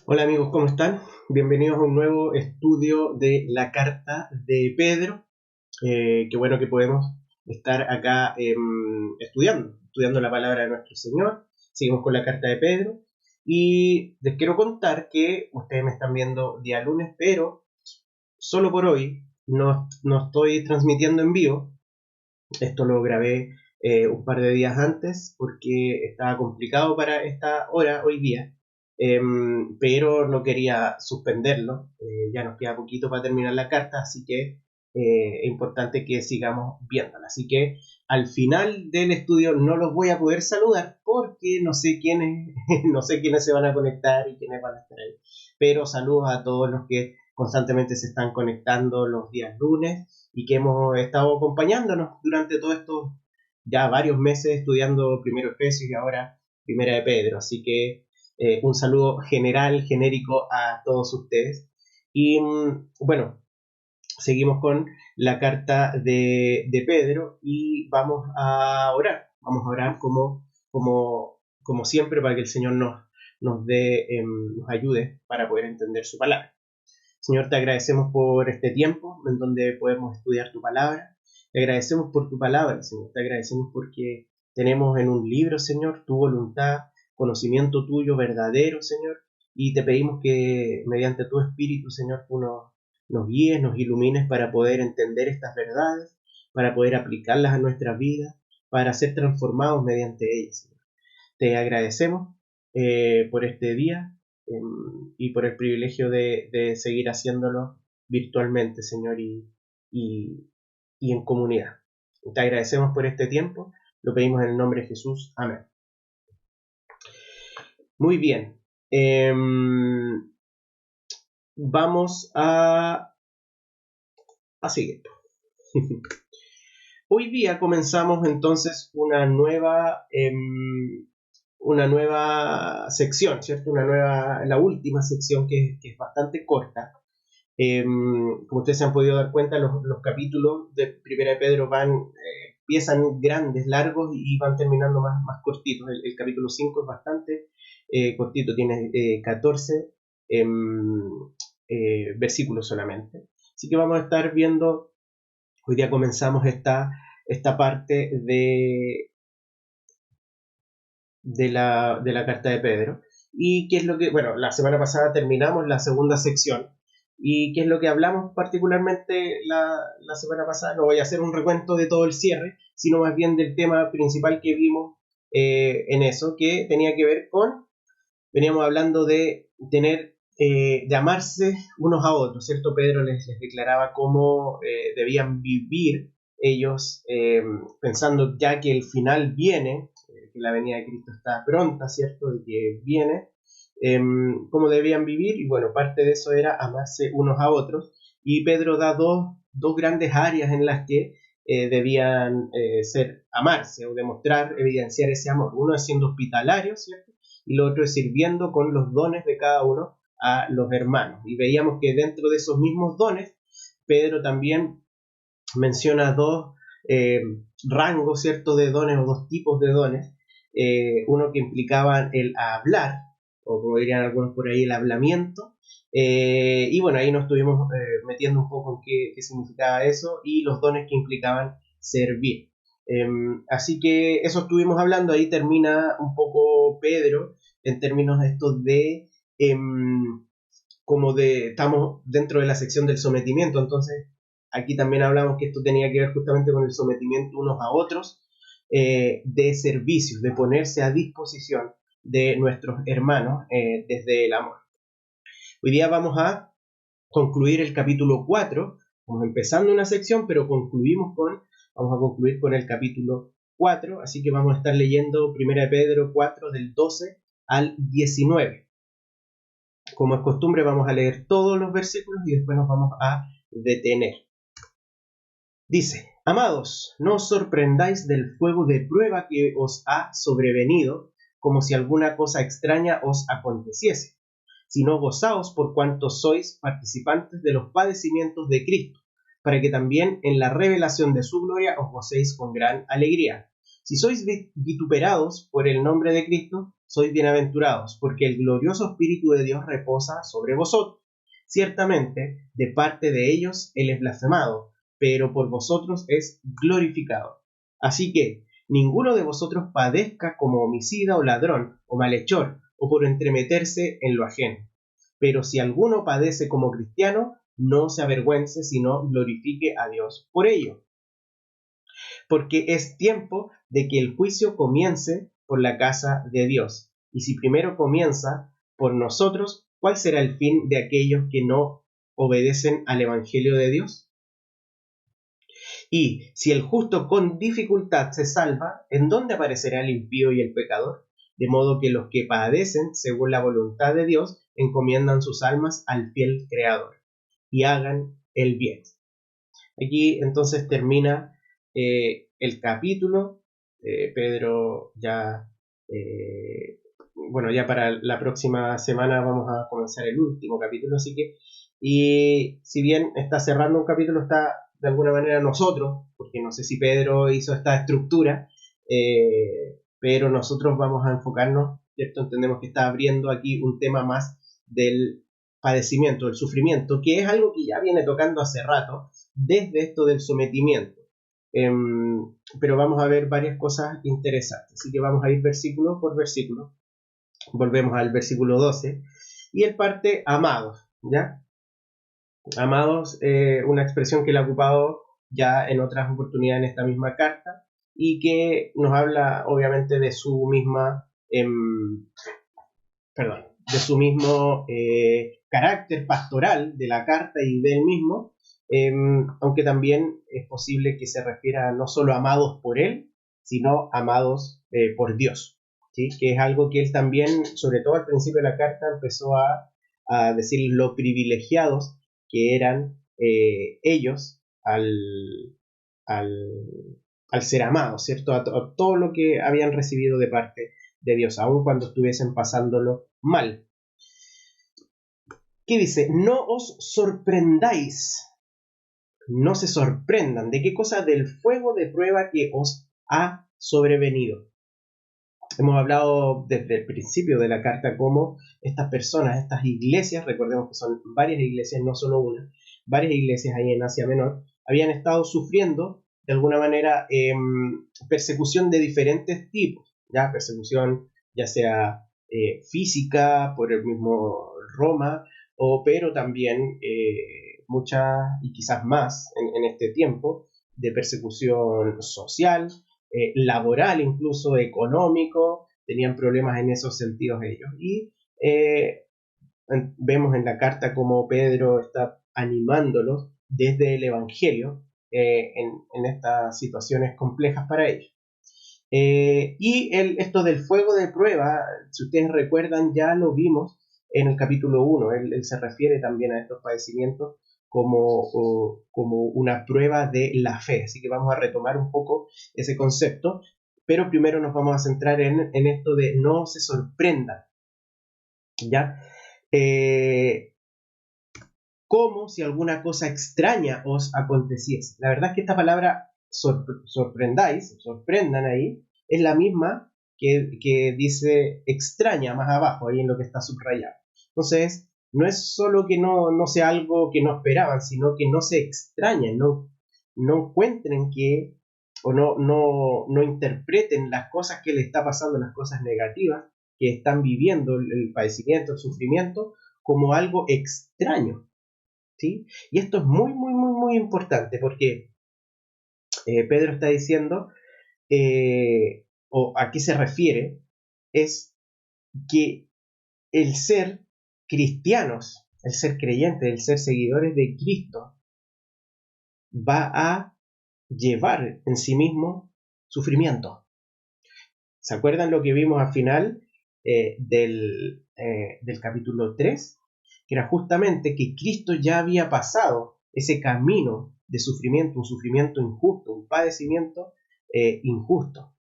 Hola amigos, ¿cómo están? Bienvenidos a un nuevo estudio de la carta de Pedro. Qué bueno que podemos estar acá estudiando la palabra de nuestro Señor. Seguimos con la carta de Pedro. Y les quiero contar que ustedes me están viendo día lunes, pero solo por hoy no estoy transmitiendo en vivo. Esto lo grabé un par de días antes porque estaba complicado para esta hora hoy día, pero no quería suspenderlo. Ya nos queda poquito para terminar la carta, así que es importante que sigamos viéndola. Así que al final del estudio no los voy a poder saludar porque no sé quiénes, no sé quiénes se van a conectar y quiénes van a estar ahí. Pero saludos a todos los que constantemente se están conectando los días lunes y que hemos estado acompañándonos durante todos estos ya varios meses estudiando primero Efesios y ahora Primera de Pedro. Así que un saludo general, genérico a todos ustedes. Y bueno, seguimos con la carta de Pedro y vamos a orar. Vamos a orar como siempre para que el Señor nos ayude para poder entender su palabra. Señor, te agradecemos por este tiempo en donde podemos estudiar tu palabra. Te agradecemos por tu palabra, Señor. Te agradecemos porque tenemos en un libro, Señor, tu voluntad, conocimiento tuyo verdadero, Señor. Y te pedimos que mediante tu Espíritu, Señor, tú nos guíes, nos ilumines para poder entender estas verdades, para poder aplicarlas a nuestra vida, para ser transformados mediante ellas, Señor. Te agradecemos por este día y por el privilegio de seguir haciéndolo virtualmente, Señor, y en comunidad. Te agradecemos por este tiempo, lo pedimos en el nombre de Jesús. Amén. Muy bien. Vamos a seguir. Hoy día comenzamos entonces una nueva sección, ¿cierto? La última sección que es bastante corta. Como ustedes se han podido dar cuenta, los capítulos de Primera de Pedro empiezan grandes, largos y van terminando más cortitos. El capítulo 5 es bastante cortito, tiene 14 versículos solamente. Así que vamos a estar viendo, hoy día comenzamos esta parte de la carta de Pedro. Y qué es lo que, bueno, la semana pasada terminamos la segunda sección. ¿Y qué es lo que hablamos particularmente la semana pasada? No voy a hacer un recuento de todo el cierre, sino más bien del tema principal que vimos en eso, que tenía que ver veníamos hablando de de amarse unos a otros, ¿cierto? Pedro les declaraba cómo debían vivir ellos, pensando ya que el final viene, que la venida de Cristo está pronta, ¿cierto? Y que viene, cómo debían vivir, y bueno, parte de eso era amarse unos a otros, y Pedro da dos grandes áreas en las que debían amarse o demostrar, evidenciar ese amor. Uno es siendo hospitalarios, ¿cierto? Y lo otro es sirviendo con los dones de cada uno a los hermanos. Y veíamos que dentro de esos mismos dones, Pedro también menciona dos rangos, ¿cierto?, de dones o dos tipos de dones. Uno que implicaba el hablar, o como dirían algunos por ahí, el hablamiento. Y bueno, ahí nos estuvimos metiendo un poco en qué significaba eso, y los dones que implicaban servir. Así que eso estuvimos hablando, ahí termina un poco Pedro en términos de estos estamos dentro de la sección del sometimiento, entonces aquí también hablamos que esto tenía que ver justamente con el sometimiento unos a otros, de servicios, de ponerse a disposición de nuestros hermanos desde el amor. Hoy día vamos a concluir el capítulo 4, vamos empezando una sección, pero vamos a concluir con el capítulo 4, así que vamos a estar leyendo 1 Pedro 4 del 12 al 19. Como es costumbre, vamos a leer todos los versículos y después nos vamos a detener. Dice: Amados, no os sorprendáis del fuego de prueba que os ha sobrevenido, como si alguna cosa extraña os aconteciese, sino gozaos por cuanto sois participantes de los padecimientos de Cristo, para que también en la revelación de su gloria os gocéis con gran alegría. Si sois vituperados por el nombre de Cristo, sois bienaventurados, porque el glorioso Espíritu de Dios reposa sobre vosotros. Ciertamente, de parte de ellos Él es blasfemado, pero por vosotros es glorificado. Así que ninguno de vosotros padezca como homicida o ladrón o malhechor o por entremeterse en lo ajeno. Pero si alguno padece como cristiano, no se avergüence, sino glorifique a Dios por ello. Porque es tiempo de que el juicio comience por la casa de Dios. Y si primero comienza por nosotros, ¿cuál será el fin de aquellos que no obedecen al Evangelio de Dios? Y si el justo con dificultad se salva, ¿en dónde aparecerá el impío y el pecador? De modo que los que padecen según la voluntad de Dios encomiendan sus almas al fiel Creador y hagan el bien. Aquí entonces termina el capítulo. Pedro ya, bueno, ya para la próxima semana vamos a comenzar el último capítulo, así que, y si bien está cerrando un capítulo, está de alguna manera nosotros, porque no sé si Pedro hizo esta estructura, pero nosotros vamos a enfocarnos, ¿cierto? Entendemos que está abriendo aquí un tema más del padecimiento, del sufrimiento, que es algo que ya viene tocando hace rato, desde esto del sometimiento. Pero vamos a ver varias cosas interesantes, así que vamos a ir versículo por versículo. Volvemos al versículo 12 y él parte amados, ¿ya? Amados, una expresión que él ha ocupado ya en otras oportunidades en esta misma carta y que nos habla obviamente de su misma, de su mismo carácter pastoral de la carta y del mismo, aunque también es posible que se refiera no solo amados por él, sino amados por Dios, ¿sí? Que es algo que él también, sobre todo al principio de la carta, empezó a decir lo privilegiados que eran ellos al, al ser amados, ¿cierto? A todo lo que habían recibido de parte de Dios, aun cuando estuviesen pasándolo mal. ¿Qué dice? No os sorprendáis, no se sorprendan. ¿De qué cosa? Del fuego de prueba que os ha sobrevenido. Hemos hablado desde el principio de la carta cómo estas personas, estas iglesias, recordemos que son varias iglesias, no solo una, varias iglesias ahí en Asia Menor, habían estado sufriendo de alguna manera persecución de diferentes tipos, ¿ya? Persecución ya sea física por el mismo Roma, pero también muchas y quizás más en este tiempo de persecución social, laboral, incluso económico, tenían problemas en esos sentidos ellos. Y vemos en la carta como Pedro está animándolos desde el Evangelio en estas situaciones complejas para ellos. Y esto del fuego de prueba, si ustedes recuerdan, ya lo vimos en el capítulo 1. Él se refiere también a estos padecimientos como una prueba de la fe. Así que vamos a retomar un poco ese concepto, pero primero nos vamos a centrar en esto de no se sorprendan, ¿ya? Como si alguna cosa extraña os aconteciese. La verdad es que esta palabra sorprendan ahí, es la misma que dice extraña más abajo, ahí en lo que está subrayado. Entonces, no es solo que no sea algo que no esperaban, sino que no se extrañen, no encuentren que, o no interpreten las cosas que le está pasando, las cosas negativas que están viviendo, el padecimiento, el sufrimiento, como algo extraño. ¿Sí? Y esto es muy, muy, muy, muy importante porque Pedro está diciendo, o a qué se refiere, es que el ser cristianos, el ser creyentes, el ser seguidores de Cristo, va a llevar en sí mismo sufrimiento. ¿Se acuerdan lo que vimos al final del capítulo 3? Que era justamente que Cristo ya había pasado ese camino de sufrimiento, un sufrimiento injusto, un padecimiento injusto.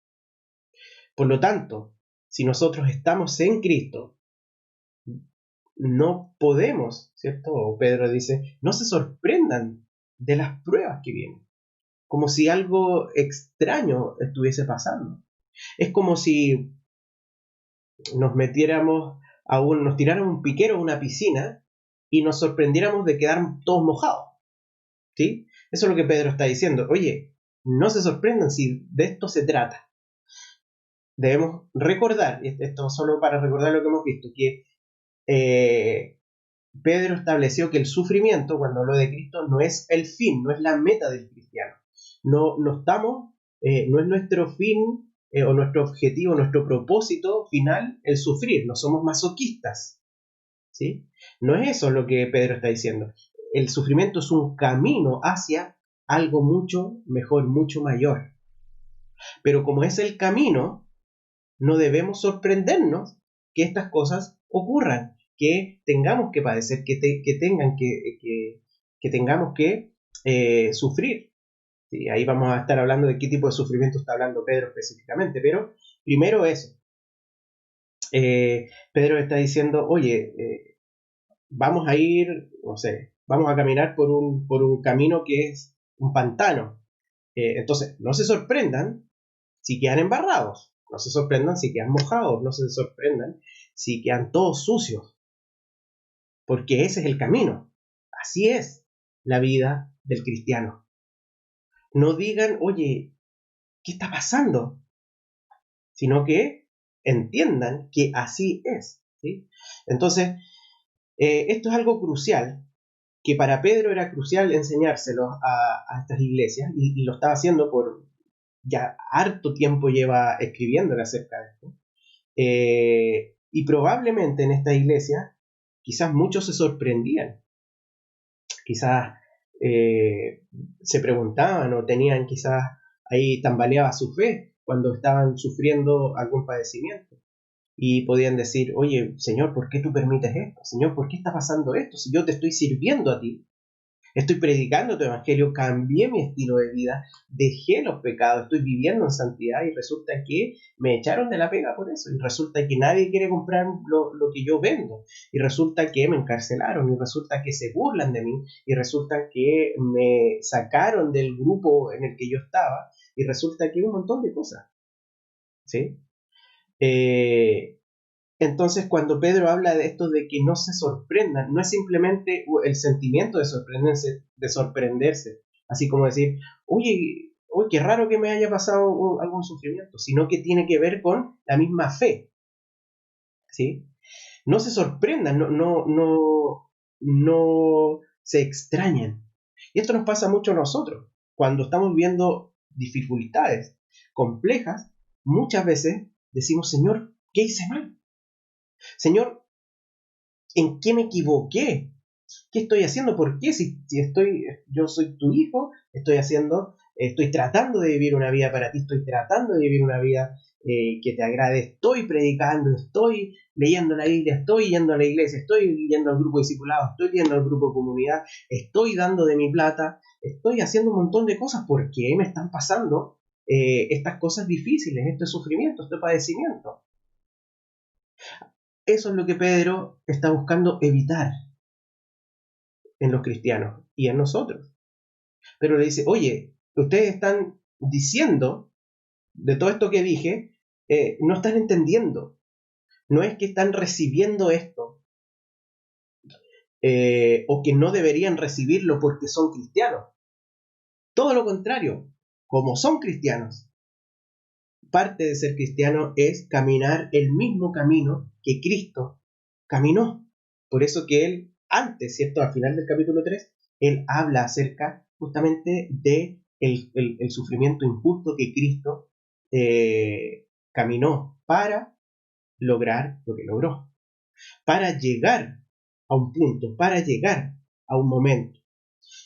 Por lo tanto, si nosotros estamos en Cristo, no podemos, ¿cierto? O Pedro dice, no se sorprendan de las pruebas que vienen, como si algo extraño estuviese pasando. Es como si nos metiéramos nos tiráramos un piquero a una piscina y nos sorprendiéramos de quedar todos mojados. ¿Sí? Eso es lo que Pedro está diciendo. Oye, no se sorprendan si de esto se trata. Debemos recordar, y esto solo para recordar lo que hemos visto, que Pedro estableció que el sufrimiento, cuando habló de Cristo, no es el fin, no es la meta del cristiano. No estamos, no es nuestro fin o nuestro objetivo, nuestro propósito final el sufrir, no somos masoquistas. ¿Sí? No es eso lo que Pedro está diciendo. El sufrimiento es un camino hacia algo mucho mejor, mucho mayor. Pero como es el camino, no debemos sorprendernos que estas cosas ocurran, que tengamos que padecer, que tengamos que sufrir. Sí, ahí vamos a estar hablando de qué tipo de sufrimiento está hablando Pedro específicamente, pero primero eso. Pedro está diciendo, oye, vamos a ir, no sé, vamos a caminar por un camino que es un pantano. Entonces, no se sorprendan si quedan embarrados, no se sorprendan si quedan mojados, no se sorprendan si quedan todos sucios, porque ese es el camino. Así es la vida del cristiano. No digan, oye, ¿qué está pasando? Sino que entiendan que así es. ¿Sí? Entonces, esto es algo crucial, que para Pedro era crucial enseñárselo a estas iglesias, y lo estaba haciendo por ya harto tiempo, lleva escribiéndole acerca de esto. Y probablemente en esta iglesia quizás muchos se sorprendían, quizás se preguntaban o tenían quizás ahí tambaleaba su fe cuando estaban sufriendo algún padecimiento. Y podían decir, oye, Señor, ¿por qué tú permites esto? Señor, ¿por qué está pasando esto? Si yo te estoy sirviendo a ti, estoy predicando tu evangelio, cambié mi estilo de vida, dejé los pecados, estoy viviendo en santidad y resulta que me echaron de la pega por eso. Y resulta que nadie quiere comprar lo que yo vendo. Y resulta que me encarcelaron. Y resulta que se burlan de mí. Y resulta que me sacaron del grupo en el que yo estaba. Y resulta que un montón de cosas. ¿Sí? Entonces, cuando Pedro habla de esto de que no se sorprendan, no es simplemente el sentimiento de sorprenderse, así como decir, oye, qué raro que me haya pasado algún sufrimiento, sino que tiene que ver con la misma fe, ¿sí? No se sorprendan, no se extrañen. Y esto nos pasa mucho a nosotros. Cuando estamos viendo dificultades complejas, muchas veces decimos, Señor, ¿qué hice mal? Señor, ¿en qué me equivoqué? ¿Qué estoy haciendo? ¿Por qué? Si yo soy tu hijo, estoy tratando de vivir una vida para ti, estoy tratando de vivir una vida que te agrade, estoy predicando, estoy leyendo la Biblia, estoy yendo a la iglesia, estoy yendo al grupo discipulado, estoy yendo al grupo de comunidad, estoy dando de mi plata, estoy haciendo un montón de cosas. ¿Por qué me están pasando estas cosas difíciles, este sufrimiento, este padecimiento? Eso es lo que Pedro está buscando evitar en los cristianos y en nosotros. Pero le dice, oye, ustedes están diciendo de todo esto que dije, no están entendiendo. No es que están recibiendo esto o que no deberían recibirlo porque son cristianos. Todo lo contrario, como son cristianos, parte de ser cristiano es caminar el mismo camino que Cristo caminó. Por eso que él, antes, ¿cierto? Al final del capítulo 3, él habla acerca justamente de el sufrimiento injusto que Cristo caminó para lograr lo que logró, para llegar a un punto, para llegar a un momento.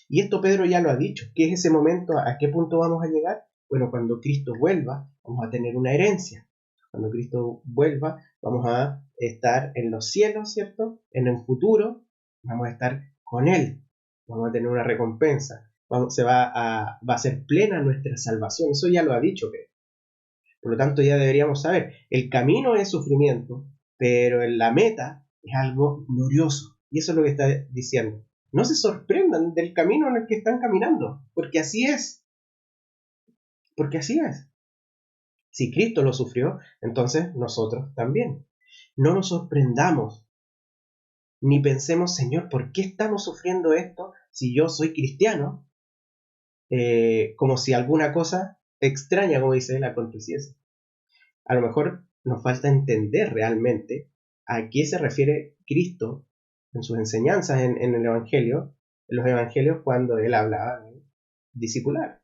Y esto Pedro ya lo ha dicho. ¿Qué es ese momento? ¿A qué punto vamos a llegar? Bueno, cuando Cristo vuelva, vamos a tener una herencia. Cuando Cristo vuelva, vamos a estar en los cielos, ¿cierto? En el futuro, vamos a estar con Él. Vamos a tener una recompensa. Va a ser plena nuestra salvación. Eso ya lo ha dicho Pedro. Por lo tanto, ya deberíamos saber, el camino es sufrimiento, pero la meta es algo glorioso. Y eso es lo que está diciendo. No se sorprendan del camino en el que están caminando, porque así es. Porque así es. Si Cristo lo sufrió, entonces nosotros también. No nos sorprendamos, ni pensemos, Señor, ¿por qué estamos sufriendo esto si yo soy cristiano? Como si alguna cosa extraña, como dice él, aconteciese. A lo mejor nos falta entender realmente a qué se refiere Cristo en sus enseñanzas en el Evangelio, en los Evangelios, cuando él hablaba de discipular,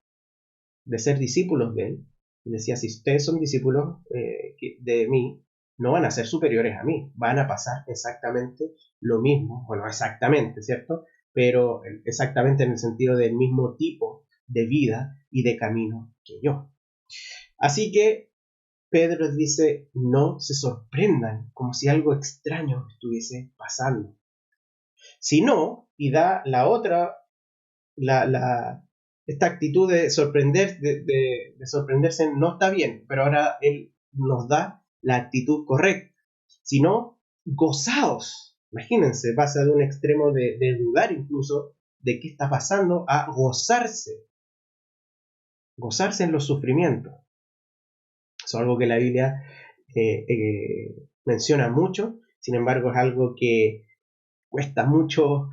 de ser discípulos de él. Y decía, si ustedes son discípulos de mí, no van a ser superiores a mí, van a pasar exactamente lo mismo, bueno, exactamente, ¿cierto? Pero exactamente en el sentido del mismo tipo de vida y de camino que yo. Así que Pedro dice, no se sorprendan como si algo extraño estuviese pasando. Si no, y da la otra, esta actitud de sorprenderse no está bien, pero ahora él nos da la actitud correcta. Si no, gozaos. Imagínense, pasa de un extremo de dudar incluso de qué está pasando a gozarse. Gozarse en los sufrimientos. Eso es algo que la Biblia menciona mucho, sin embargo es algo que cuesta mucho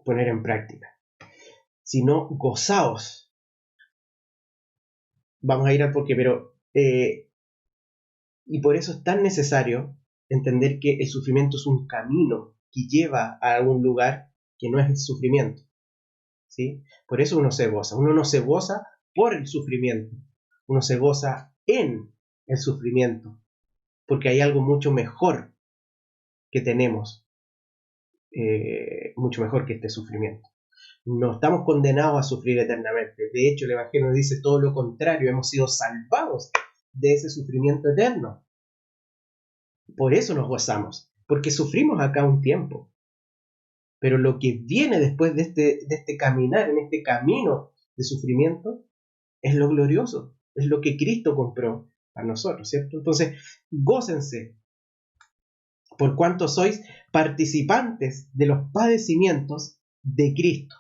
poner en práctica. Sino gozaos. Vamos a ir al porqué, pero y por eso es tan necesario entender que el sufrimiento es un camino que lleva a algún lugar que no es el sufrimiento. ¿Sí? Por eso uno se goza. Uno no se goza por el sufrimiento. Uno se goza en el sufrimiento. Porque hay algo mucho mejor que tenemos. Mucho mejor que este sufrimiento. No estamos condenados a sufrir eternamente. De hecho, el Evangelio nos dice todo lo contrario. Hemos sido salvados de ese sufrimiento eterno. Por eso nos gozamos. Porque sufrimos acá un tiempo. Pero lo que viene después de este caminar, en este camino de sufrimiento, es lo glorioso. Es lo que Cristo compró a nosotros, ¿cierto? Entonces, gócense por cuanto sois participantes de los padecimientos de Cristo.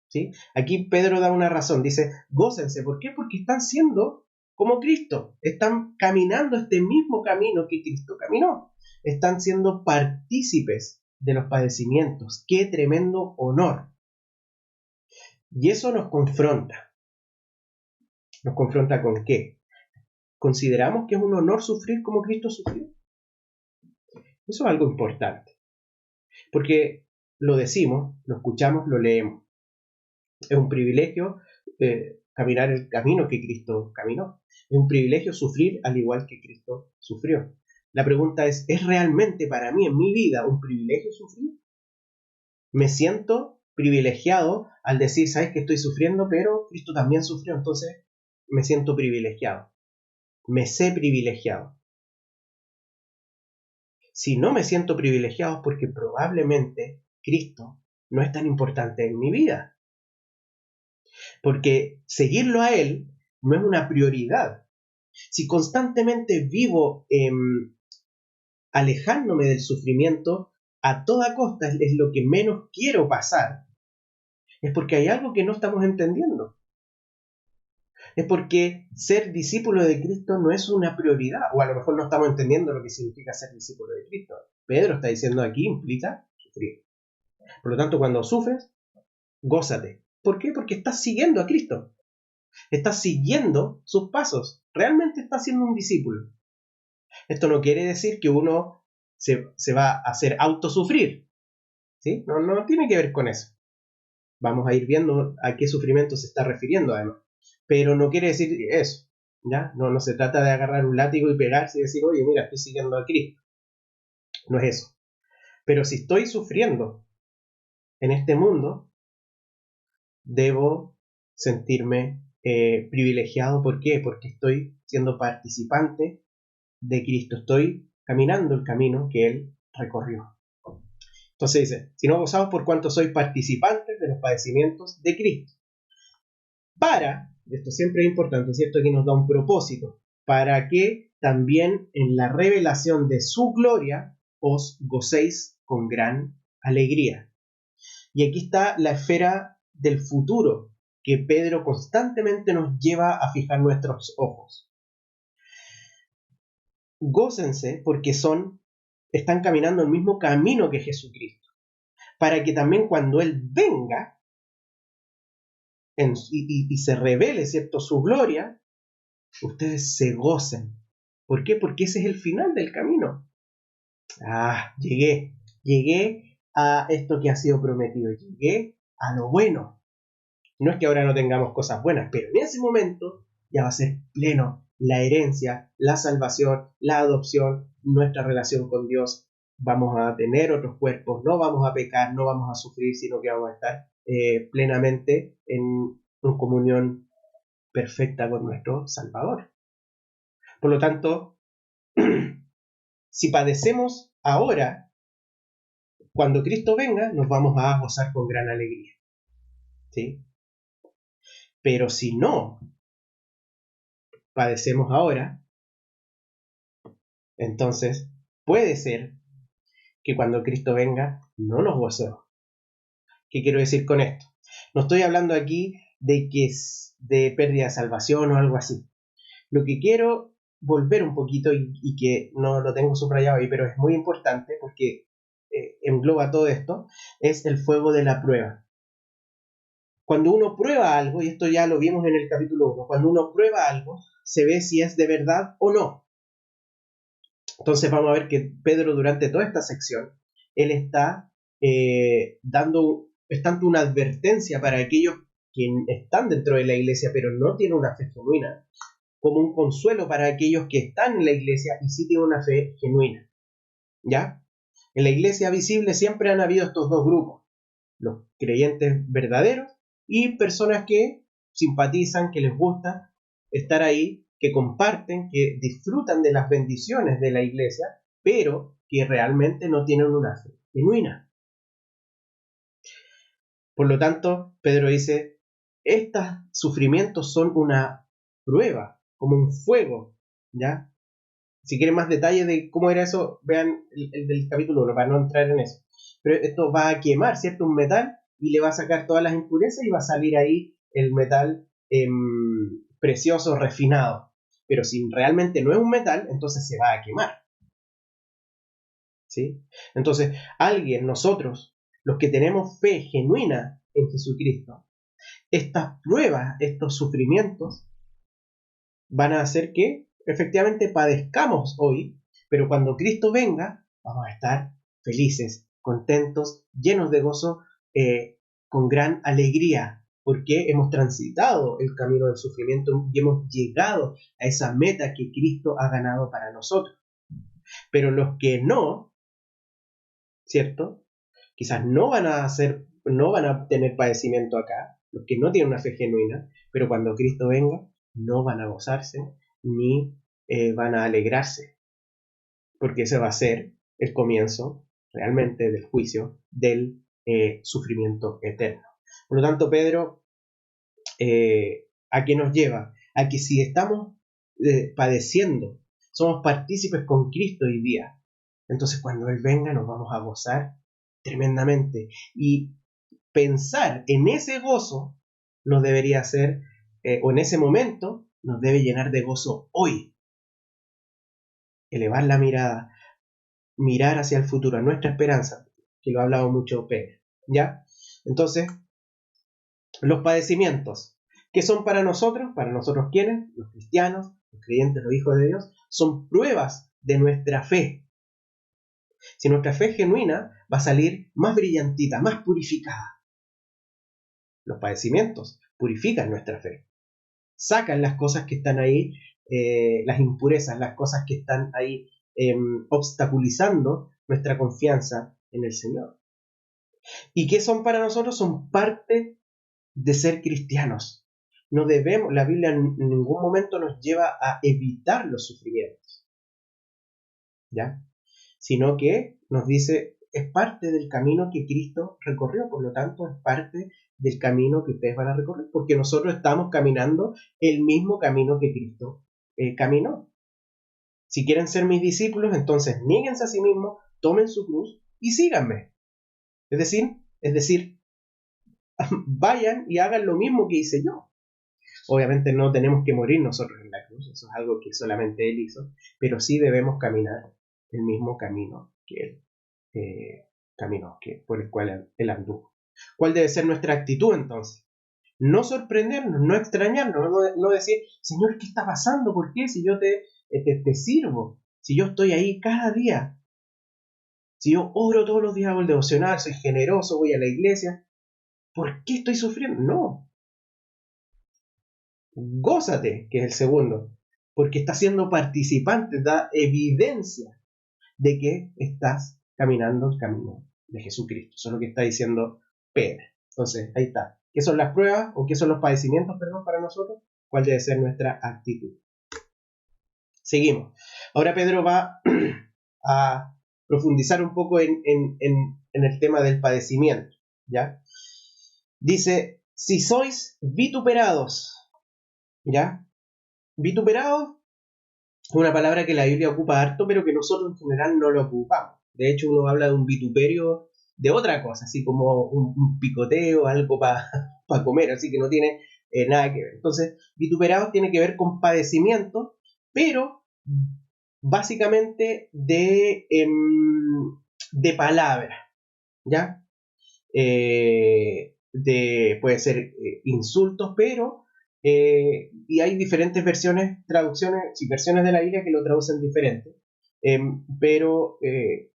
¿Sí? Aquí Pedro da una razón, dice, gócense. ¿Por qué? Porque están siendo como Cristo, están caminando este mismo camino que Cristo caminó, están siendo partícipes de los padecimientos. ¡Qué tremendo honor! Y eso nos confronta. ¿Nos confronta con qué? ¿Consideramos que es un honor sufrir como Cristo sufrió? Eso es algo importante, porque lo decimos, lo escuchamos, lo leemos. Es un privilegio caminar el camino que Cristo caminó. Es un privilegio sufrir al igual que Cristo sufrió. La pregunta ¿es realmente para mí en mi vida un privilegio sufrir? Me siento privilegiado al decir, sabes que estoy sufriendo, pero Cristo también sufrió, entonces me siento privilegiado. Me sé privilegiado. Si no me siento privilegiado es porque probablemente Cristo no es tan importante en mi vida. Porque seguirlo a Él no es una prioridad. Si constantemente vivo alejándome del sufrimiento a toda costa, es lo que menos quiero pasar, es porque hay algo que no estamos entendiendo. Es porque ser discípulo de Cristo no es una prioridad, o a lo mejor no estamos entendiendo lo que significa ser discípulo de Cristo. Pedro está diciendo aquí implica sufrir. Por lo tanto, cuando sufres, gózate. ¿Por qué? Porque estás siguiendo a Cristo. Estás siguiendo sus pasos. Realmente estás siendo un discípulo. Esto no quiere decir que uno se va a hacer autosufrir. ¿Sí? No tiene que ver con eso. Vamos a ir viendo a qué sufrimiento se está refiriendo además. Pero no quiere decir eso. ¿Ya? No se trata de agarrar un látigo y pegarse y decir, oye, mira, estoy siguiendo a Cristo. No es eso. Pero si estoy sufriendo en este mundo, debo sentirme privilegiado. ¿Por qué? Porque estoy siendo participante de Cristo. Estoy caminando el camino que Él recorrió. Entonces dice, si no gozamos por cuanto sois participantes de los padecimientos de Cristo. Esto siempre es importante, ¿cierto? Que nos da un propósito, para que también en la revelación de su gloria os gocéis con gran alegría. Y aquí está la esfera del futuro que Pedro constantemente nos lleva a fijar nuestros ojos. gócense porque están caminando el mismo camino que Jesucristo, para que también cuando Él venga y se revele, ¿cierto?, su gloria, ustedes se gocen. ¿Por qué? Porque ese es el final del camino. Llegué a esto que ha sido prometido, llegué a lo bueno. No es que ahora no tengamos cosas buenas, pero en ese momento ya va a ser pleno la herencia, la salvación, la adopción, nuestra relación con Dios. Vamos a tener otros cuerpos, no vamos a pecar, no vamos a sufrir, sino que vamos a estar plenamente en comunión perfecta con nuestro Salvador. Por lo tanto, si padecemos ahora, cuando Cristo venga, nos vamos a gozar con gran alegría. ¿Sí? Pero si no padecemos ahora, entonces puede ser que cuando Cristo venga no nos gocemos. ¿Qué quiero decir con esto? No estoy hablando aquí de que es de pérdida de salvación o algo así. Lo que quiero volver un poquito y que no lo tengo subrayado ahí, pero es muy importante porque engloba todo esto, es el fuego de la prueba. Cuando uno prueba algo, y esto ya lo vimos en el capítulo 1, cuando uno prueba algo, se ve si es de verdad o no. Entonces vamos a ver que Pedro durante toda esta sección, él está es tanto una advertencia para aquellos que están dentro de la iglesia pero no tienen una fe genuina, como un consuelo para aquellos que están en la iglesia y sí tienen una fe genuina. ¿Ya? En la iglesia visible siempre han habido estos dos grupos, los creyentes verdaderos y personas que simpatizan, que les gusta estar ahí, que comparten, que disfrutan de las bendiciones de la iglesia, pero que realmente no tienen una fe genuina. Por lo tanto, Pedro dice, estos sufrimientos son una prueba, como un fuego, ¿ya? Si quieren más detalles de cómo era eso, vean el del capítulo 1, para no entrar en eso. Pero esto va a quemar, ¿cierto?, un metal y le va a sacar todas las impurezas y va a salir ahí el metal precioso, refinado. Pero si realmente no es un metal, entonces se va a quemar. ¿Sí? Entonces, nosotros, los que tenemos fe genuina en Jesucristo, estas pruebas, estos sufrimientos, van a hacer que efectivamente padezcamos hoy, pero cuando Cristo venga, vamos a estar felices, contentos, llenos de gozo, con gran alegría, porque hemos transitado el camino del sufrimiento y hemos llegado a esa meta que Cristo ha ganado para nosotros. Pero los que no, ¿cierto? Quizás no van a tener padecimiento acá, los que no tienen una fe genuina, pero cuando Cristo venga, no van a gozarse ni van a alegrarse, porque ese va a ser el comienzo realmente del juicio, del sufrimiento eterno. Por lo tanto, Pedro, ¿a qué nos lleva? A que si estamos padeciendo, somos partícipes con Cristo hoy día, entonces cuando Él venga nos vamos a gozar tremendamente. Y pensar en ese gozo nos debería hacer, o en ese momento, nos debe llenar de gozo hoy. Elevar la mirada, mirar hacia el futuro, a nuestra esperanza, que lo ha hablado mucho Pedro. ¿Ya? Entonces, los padecimientos, ¿qué son para nosotros? Para nosotros, ¿quiénes? Los cristianos, los creyentes, los hijos de Dios, son pruebas de nuestra fe. Si nuestra fe es genuina, va a salir más brillantita, más purificada. Los padecimientos purifican nuestra fe. Sacan las cosas que están ahí, las impurezas, las cosas que están ahí obstaculizando nuestra confianza en el Señor. ¿Y qué son para nosotros? Son parte de ser cristianos. No debemos, la Biblia en ningún momento nos lleva a evitar los sufrimientos, ¿ya? Sino que nos dice, es parte del camino que Cristo recorrió, por lo tanto es parte del camino que ustedes van a recorrer, porque nosotros estamos caminando el mismo camino que Cristo caminó. Si quieren ser mis discípulos, entonces níguense a sí mismos, tomen su cruz y síganme. Es decir, vayan y hagan lo mismo que hice yo. Obviamente no tenemos que morir nosotros en la cruz, eso es algo que solamente Él hizo, pero sí debemos caminar el mismo camino que Él caminó, por el cual Él anduvo. ¿Cuál debe ser nuestra actitud entonces? No sorprendernos, no extrañarnos, no decir, Señor, ¿qué está pasando? ¿Por qué? Si yo te sirvo, si yo estoy ahí cada día, si yo oro todos los días, hago el devocional, soy generoso, voy a la iglesia, ¿por qué estoy sufriendo? No, gózate, que es el segundo, porque estás siendo participante, da evidencia de que estás caminando el camino de Jesucristo. Eso es lo que está diciendo Pedro. Entonces, ahí está. ¿Qué son las pruebas o qué son los padecimientos, perdón, para nosotros? ¿Cuál debe ser nuestra actitud? Seguimos. Ahora Pedro va a profundizar un poco en el tema del padecimiento, ¿ya? Dice, si sois vituperados, ¿ya? Vituperados es una palabra que la Biblia ocupa harto, pero que nosotros en general no lo ocupamos. De hecho, uno habla de un vituperio de otra cosa, así como un picoteo, algo para comer, así que no tiene nada que ver. Entonces, vituperados tiene que ver con padecimiento, pero básicamente de palabra, ¿ya? Puede ser insultos, pero y hay diferentes versiones, traducciones y versiones de la Biblia que lo traducen diferente, pero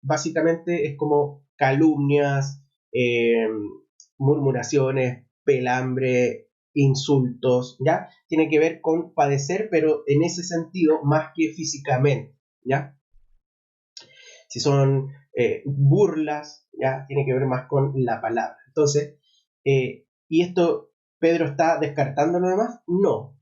básicamente es como calumnias, murmuraciones, pelambre, insultos, ¿ya? Tiene que ver con padecer, pero en ese sentido más que físicamente, ¿ya? Si son burlas, ya tiene que ver más con la palabra. Entonces, ¿y esto Pedro está descartando lo demás? No,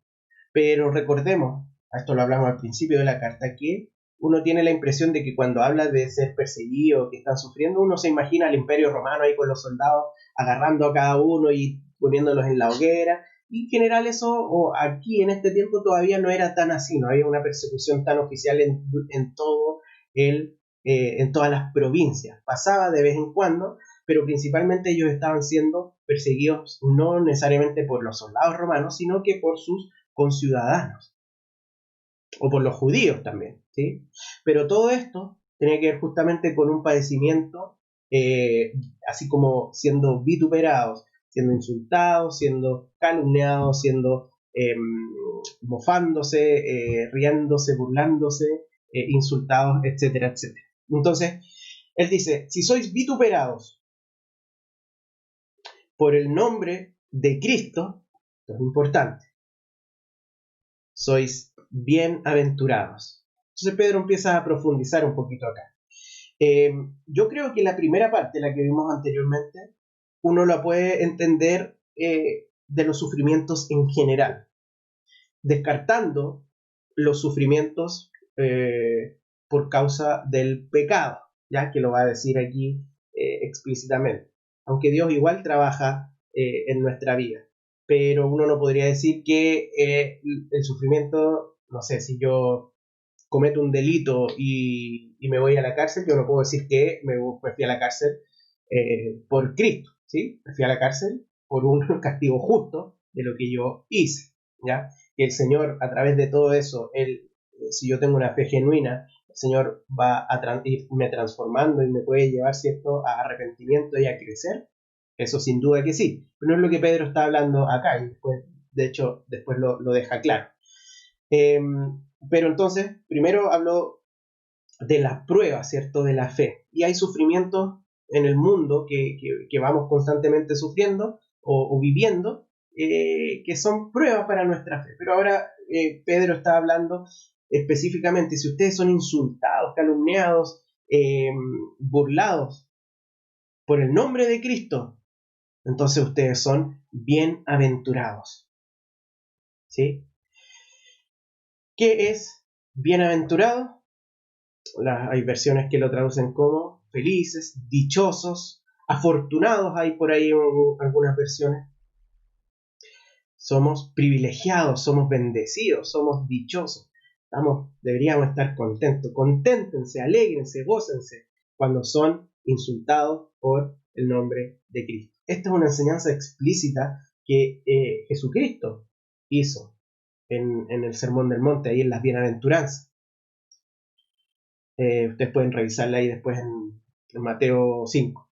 pero recordemos, a esto lo hablamos al principio de la carta, que uno tiene la impresión de que cuando habla de ser perseguido, que están sufriendo, uno se imagina al imperio romano ahí con los soldados agarrando a cada uno y poniéndolos en la hoguera. Y en general eso, o aquí en este tiempo todavía no era tan así, no había una persecución tan oficial en todo en todas las provincias. Pasaba de vez en cuando, pero principalmente ellos estaban siendo perseguidos no necesariamente por los soldados romanos, sino que por sus conciudadanos o por los judíos también, ¿sí? Pero todo esto tenía que ver justamente con un padecimiento, así como siendo vituperados, siendo insultados, siendo calumniados, siendo mofándose, riéndose, burlándose, insultados, etcétera, etcétera. Entonces, él dice, si sois vituperados por el nombre de Cristo, esto es importante, sois bienaventurados. Entonces Pedro empieza a profundizar un poquito acá. Yo creo que la primera parte, la que vimos anteriormente, uno la puede entender de los sufrimientos en general, descartando los sufrimientos por causa del pecado, ya que lo va a decir aquí explícitamente. Aunque Dios igual trabaja en nuestra vida, pero uno no podría decir que el sufrimiento, no sé, si yo cometo un delito y me voy a la cárcel, yo no puedo decir que me fui a la cárcel por Cristo, ¿sí? Me fui a la cárcel por un castigo justo de lo que yo hice, ¿ya? Que el Señor, a través de todo eso, si yo tengo una fe genuina, el Señor va a irme transformando y me puede llevar, ¿cierto?, a arrepentimiento y a crecer. Eso sin duda que sí, pero no es lo que Pedro está hablando acá, y después, de hecho, después lo deja claro. Pero entonces, primero hablo de las pruebas, ¿cierto?, de la fe. Y hay sufrimientos en el mundo que vamos constantemente sufriendo o viviendo, que son pruebas para nuestra fe. Pero ahora Pedro está hablando específicamente, si ustedes son insultados, calumniados, burlados por el nombre de Cristo, entonces ustedes son bienaventurados. ¿Sí? ¿Qué es bienaventurado? Hay versiones que lo traducen como felices, dichosos, afortunados, hay por ahí algunas versiones. Somos privilegiados, somos bendecidos, somos dichosos. Deberíamos estar contentos. Conténtense, alégrense, gócense cuando son insultados por el nombre de Cristo. Esta es una enseñanza explícita que Jesucristo hizo en el Sermón del Monte, ahí en las Bienaventuranzas. Ustedes pueden revisarla ahí después en Mateo 5.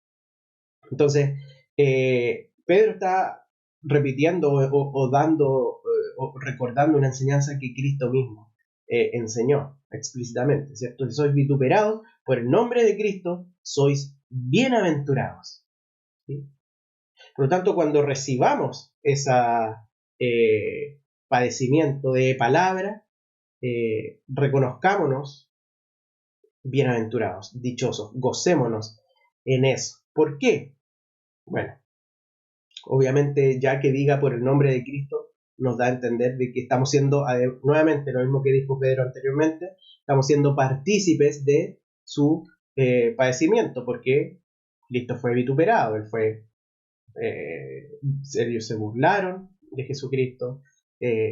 Entonces, Pedro está repitiendo o dando o recordando una enseñanza que Cristo mismo enseñó explícitamente, ¿cierto? Si sois vituperados por el nombre de Cristo, sois bienaventurados, ¿sí? Por lo tanto, cuando recibamos ese padecimiento de palabra, reconozcámonos bienaventurados, dichosos, gocémonos en eso. ¿Por qué? Bueno, obviamente ya que diga por el nombre de Cristo nos da a entender de que estamos siendo, nuevamente lo mismo que dijo Pedro anteriormente, estamos siendo partícipes de su padecimiento, porque Cristo fue vituperado, ellos se burlaron de Jesucristo,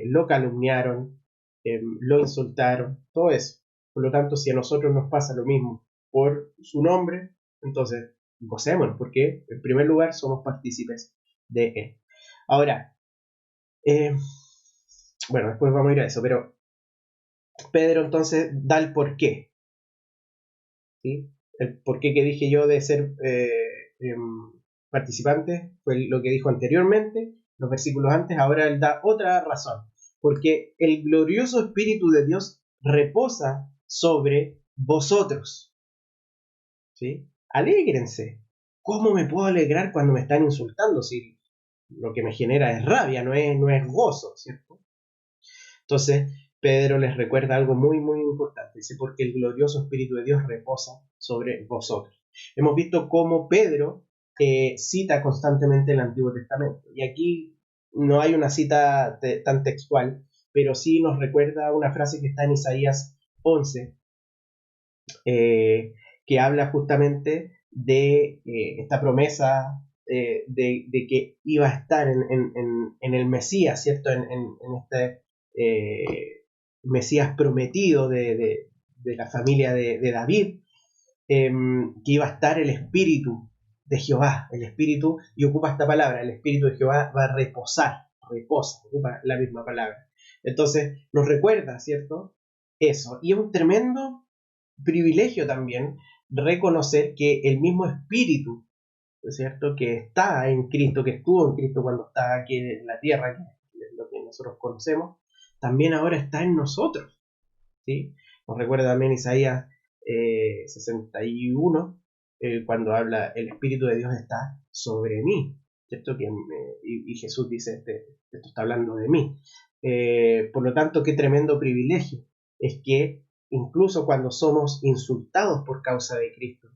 lo calumniaron, lo insultaron, todo eso. Por lo tanto, si a nosotros nos pasa lo mismo por su nombre, entonces gocémonos, porque en primer lugar somos partícipes de él. Ahora, bueno, después vamos a ir a eso, pero Pedro entonces da el porqué, ¿sí? El porqué que dije yo de ser participante fue lo que dijo anteriormente, los versículos antes. Ahora él da otra razón, porque el glorioso Espíritu de Dios reposa sobre vosotros, ¿sí? Alégrense. ¿Cómo me puedo alegrar cuando me están insultando? Si lo que me genera es rabia, no es gozo, ¿cierto? Entonces, Pedro les recuerda algo muy, muy importante. Dice, porque el glorioso Espíritu de Dios reposa sobre vosotros. Hemos visto cómo Pedro cita constantemente el Antiguo Testamento. Y aquí no hay una cita tan textual, pero sí nos recuerda una frase que está en Isaías 11, que habla justamente de esta promesa de que iba a estar en el Mesías, ¿cierto? En este Mesías prometido de la familia de David, que iba a estar el Espíritu de Jehová, el Espíritu, y ocupa esta palabra, el Espíritu de Jehová va a reposa, ocupa la misma palabra. Entonces nos recuerda, ¿cierto? Eso, y es un tremendo privilegio también reconocer que el mismo Espíritu, ¿cierto? Que está en Cristo, que estuvo en Cristo cuando estaba aquí en la tierra, que es lo que nosotros conocemos, también ahora está en nosotros, ¿sí? Nos recuerda también Isaías 61, cuando habla, el Espíritu de Dios está sobre mí, ¿cierto? Y Jesús dice, esto está hablando de mí. Por lo tanto, qué tremendo privilegio es que incluso cuando somos insultados por causa de Cristo,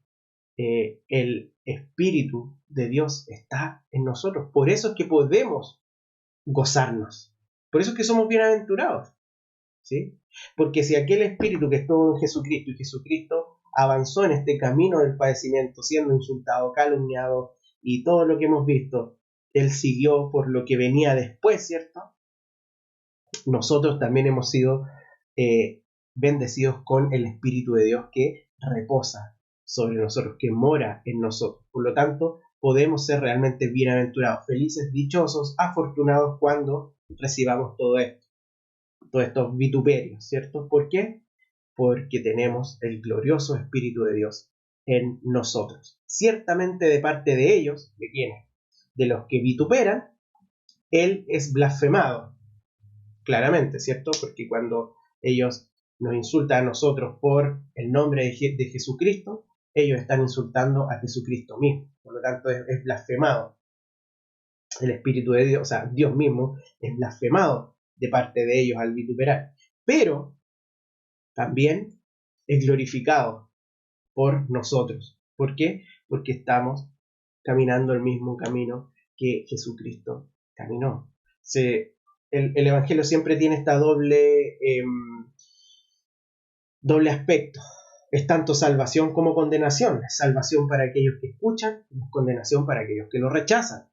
el Espíritu de Dios está en nosotros. Por eso es que podemos gozarnos. Por eso es que somos bienaventurados, ¿sí? Porque si aquel Espíritu que estuvo en Jesucristo y Jesucristo avanzó en este camino del padecimiento, siendo insultado, calumniado y todo lo que hemos visto, Él siguió por lo que venía después, ¿cierto? Nosotros también hemos sido bendecidos con el Espíritu de Dios que reposa sobre nosotros, que mora en nosotros. Por lo tanto, podemos ser realmente bienaventurados, felices, dichosos, afortunados cuando recibamos todo esto, todos estos vituperios, ¿cierto? ¿Por qué? Porque tenemos el glorioso Espíritu de Dios en nosotros. Ciertamente de parte de ellos, ¿de quiénes? De los que vituperan, Él es blasfemado, claramente, ¿cierto? Porque cuando ellos nos insultan a nosotros por el nombre de Jesucristo, ellos están insultando a Jesucristo mismo. Por lo tanto, es blasfemado. El Espíritu de Dios, o sea, Dios mismo, es blasfemado de parte de ellos al vituperar. Pero también es glorificado por nosotros. ¿Por qué? Porque estamos caminando el mismo camino que Jesucristo caminó. El Evangelio siempre tiene esta doble aspecto. Es tanto salvación como condenación. Es salvación para aquellos que escuchan y es condenación para aquellos que lo rechazan.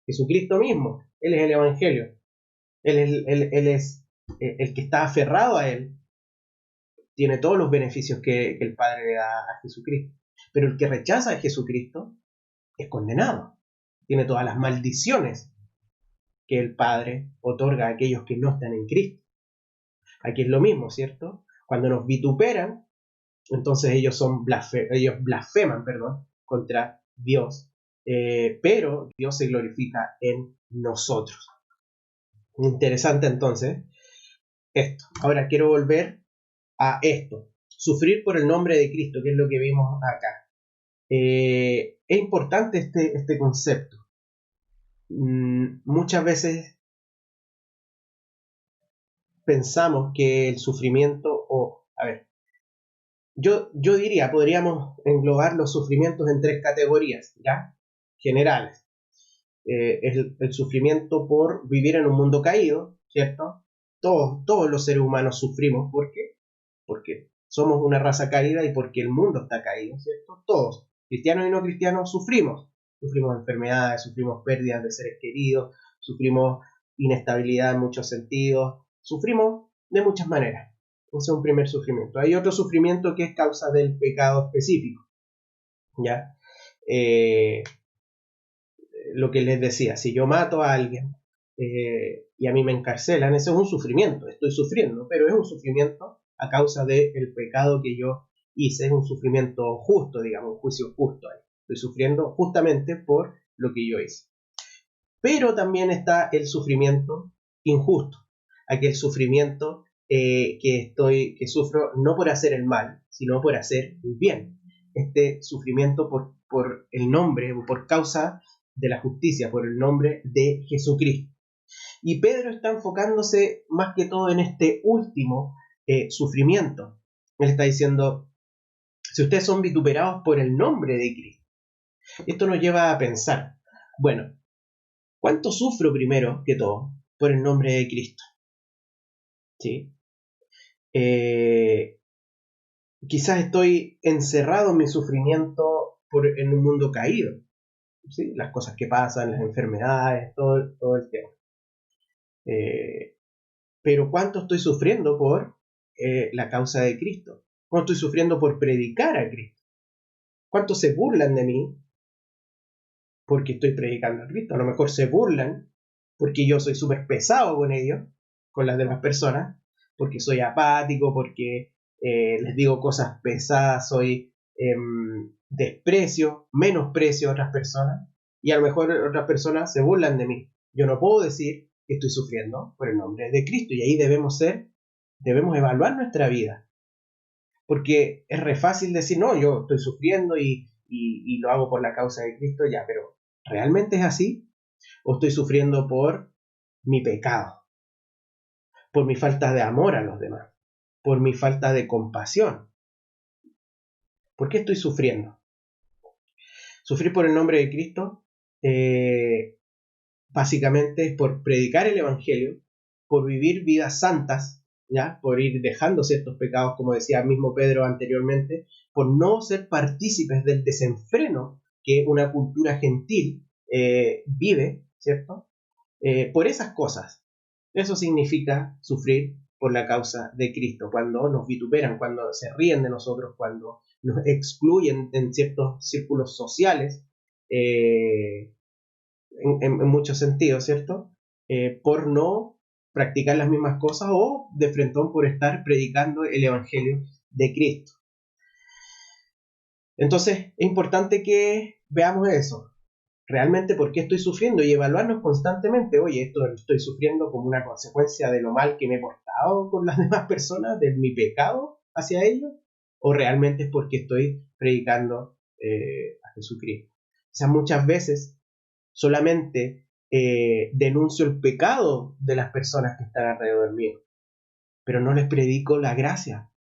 Jesucristo mismo, Él es el Evangelio. Él es el que está aferrado a Él. Tiene todos los beneficios que el Padre le da a Jesucristo. Pero el que rechaza a Jesucristo es condenado. Tiene todas las maldiciones que el Padre otorga a aquellos que no están en Cristo. Aquí es lo mismo, ¿cierto? Cuando nos vituperan, entonces ellos blasfeman, contra Dios, pero Dios se glorifica en nosotros. Interesante entonces esto. Ahora quiero volver a esto. Sufrir por el nombre de Cristo, que es lo que vimos acá. Es importante este concepto. Muchas veces pensamos que el sufrimiento, yo diría, podríamos englobar los sufrimientos en tres categorías, ¿ya? Generales. El sufrimiento por vivir en un mundo caído, ¿cierto? Todos los seres humanos sufrimos. ¿Por qué? Porque somos una raza caída y porque el mundo está caído, ¿cierto? Todos, cristianos y no cristianos, sufrimos. Sufrimos enfermedades, sufrimos pérdidas de seres queridos, sufrimos inestabilidad en muchos sentidos, sufrimos de muchas maneras. Ese es un primer sufrimiento. Hay otro sufrimiento que es causa del pecado específico, ¿ya? Lo que les decía, si yo mato a alguien y a mí me encarcelan, ese es un sufrimiento, estoy sufriendo, pero es un sufrimiento a causa del pecado que yo hice, es un sufrimiento justo, digamos, un juicio justo ahí. Estoy sufriendo justamente por lo que yo hice. Pero también está el sufrimiento injusto, aquel sufrimiento que sufro no por hacer el mal, sino por hacer el bien. Este sufrimiento por el nombre o por causa de la justicia, por el nombre de Jesucristo. Y Pedro está enfocándose más que todo en este último sufrimiento. Él está diciendo, si ustedes son vituperados por el nombre de Cristo, esto nos lleva a pensar, bueno, ¿cuánto sufro primero que todo por el nombre de Cristo? ¿Sí? Quizás estoy encerrado en mi sufrimiento en un mundo caído, ¿sí? Las cosas que pasan, las enfermedades, todo el tema. Pero ¿cuánto estoy sufriendo por la causa de Cristo? ¿Cuánto estoy sufriendo por predicar a Cristo? ¿Cuántos se burlan de mí porque estoy predicando a Cristo? A lo mejor se burlan porque yo soy súper pesado con ellos, con las demás personas, porque soy apático, porque les digo cosas pesadas, soy menosprecio a otras personas, y a lo mejor otras personas se burlan de mí. Yo no puedo decir que estoy sufriendo por el nombre de Cristo, y ahí debemos evaluar nuestra vida, porque es re fácil decir, no, yo estoy sufriendo y lo hago por la causa de Cristo, ya, pero ¿realmente es así? ¿O estoy sufriendo por mi pecado? Por mi falta de amor a los demás, por mi falta de compasión. ¿Por qué estoy sufriendo? Sufrir por el nombre de Cristo básicamente es por predicar el Evangelio, por vivir vidas santas, ¿ya? Por ir dejando ciertos pecados, como decía el mismo Pedro anteriormente, por no ser partícipes del desenfreno que una cultura gentil vive, ¿cierto? Por esas cosas. Eso significa sufrir por la causa de Cristo, cuando nos vituperan, cuando se ríen de nosotros, cuando nos excluyen en ciertos círculos sociales, en muchos sentidos, ¿cierto? Por no practicar las mismas cosas o de frentón por estar predicando el Evangelio de Cristo. Entonces, es importante que veamos eso. Realmente, ¿por qué estoy sufriendo? Y evaluarnos constantemente. Oye, esto lo estoy sufriendo como una consecuencia de lo mal que me he portado con las demás personas, de mi pecado hacia ellos, o realmente es porque estoy predicando a Jesucristo. O sea, muchas veces solamente denuncio el pecado de las personas que están alrededor mío, pero no les predico la gracia.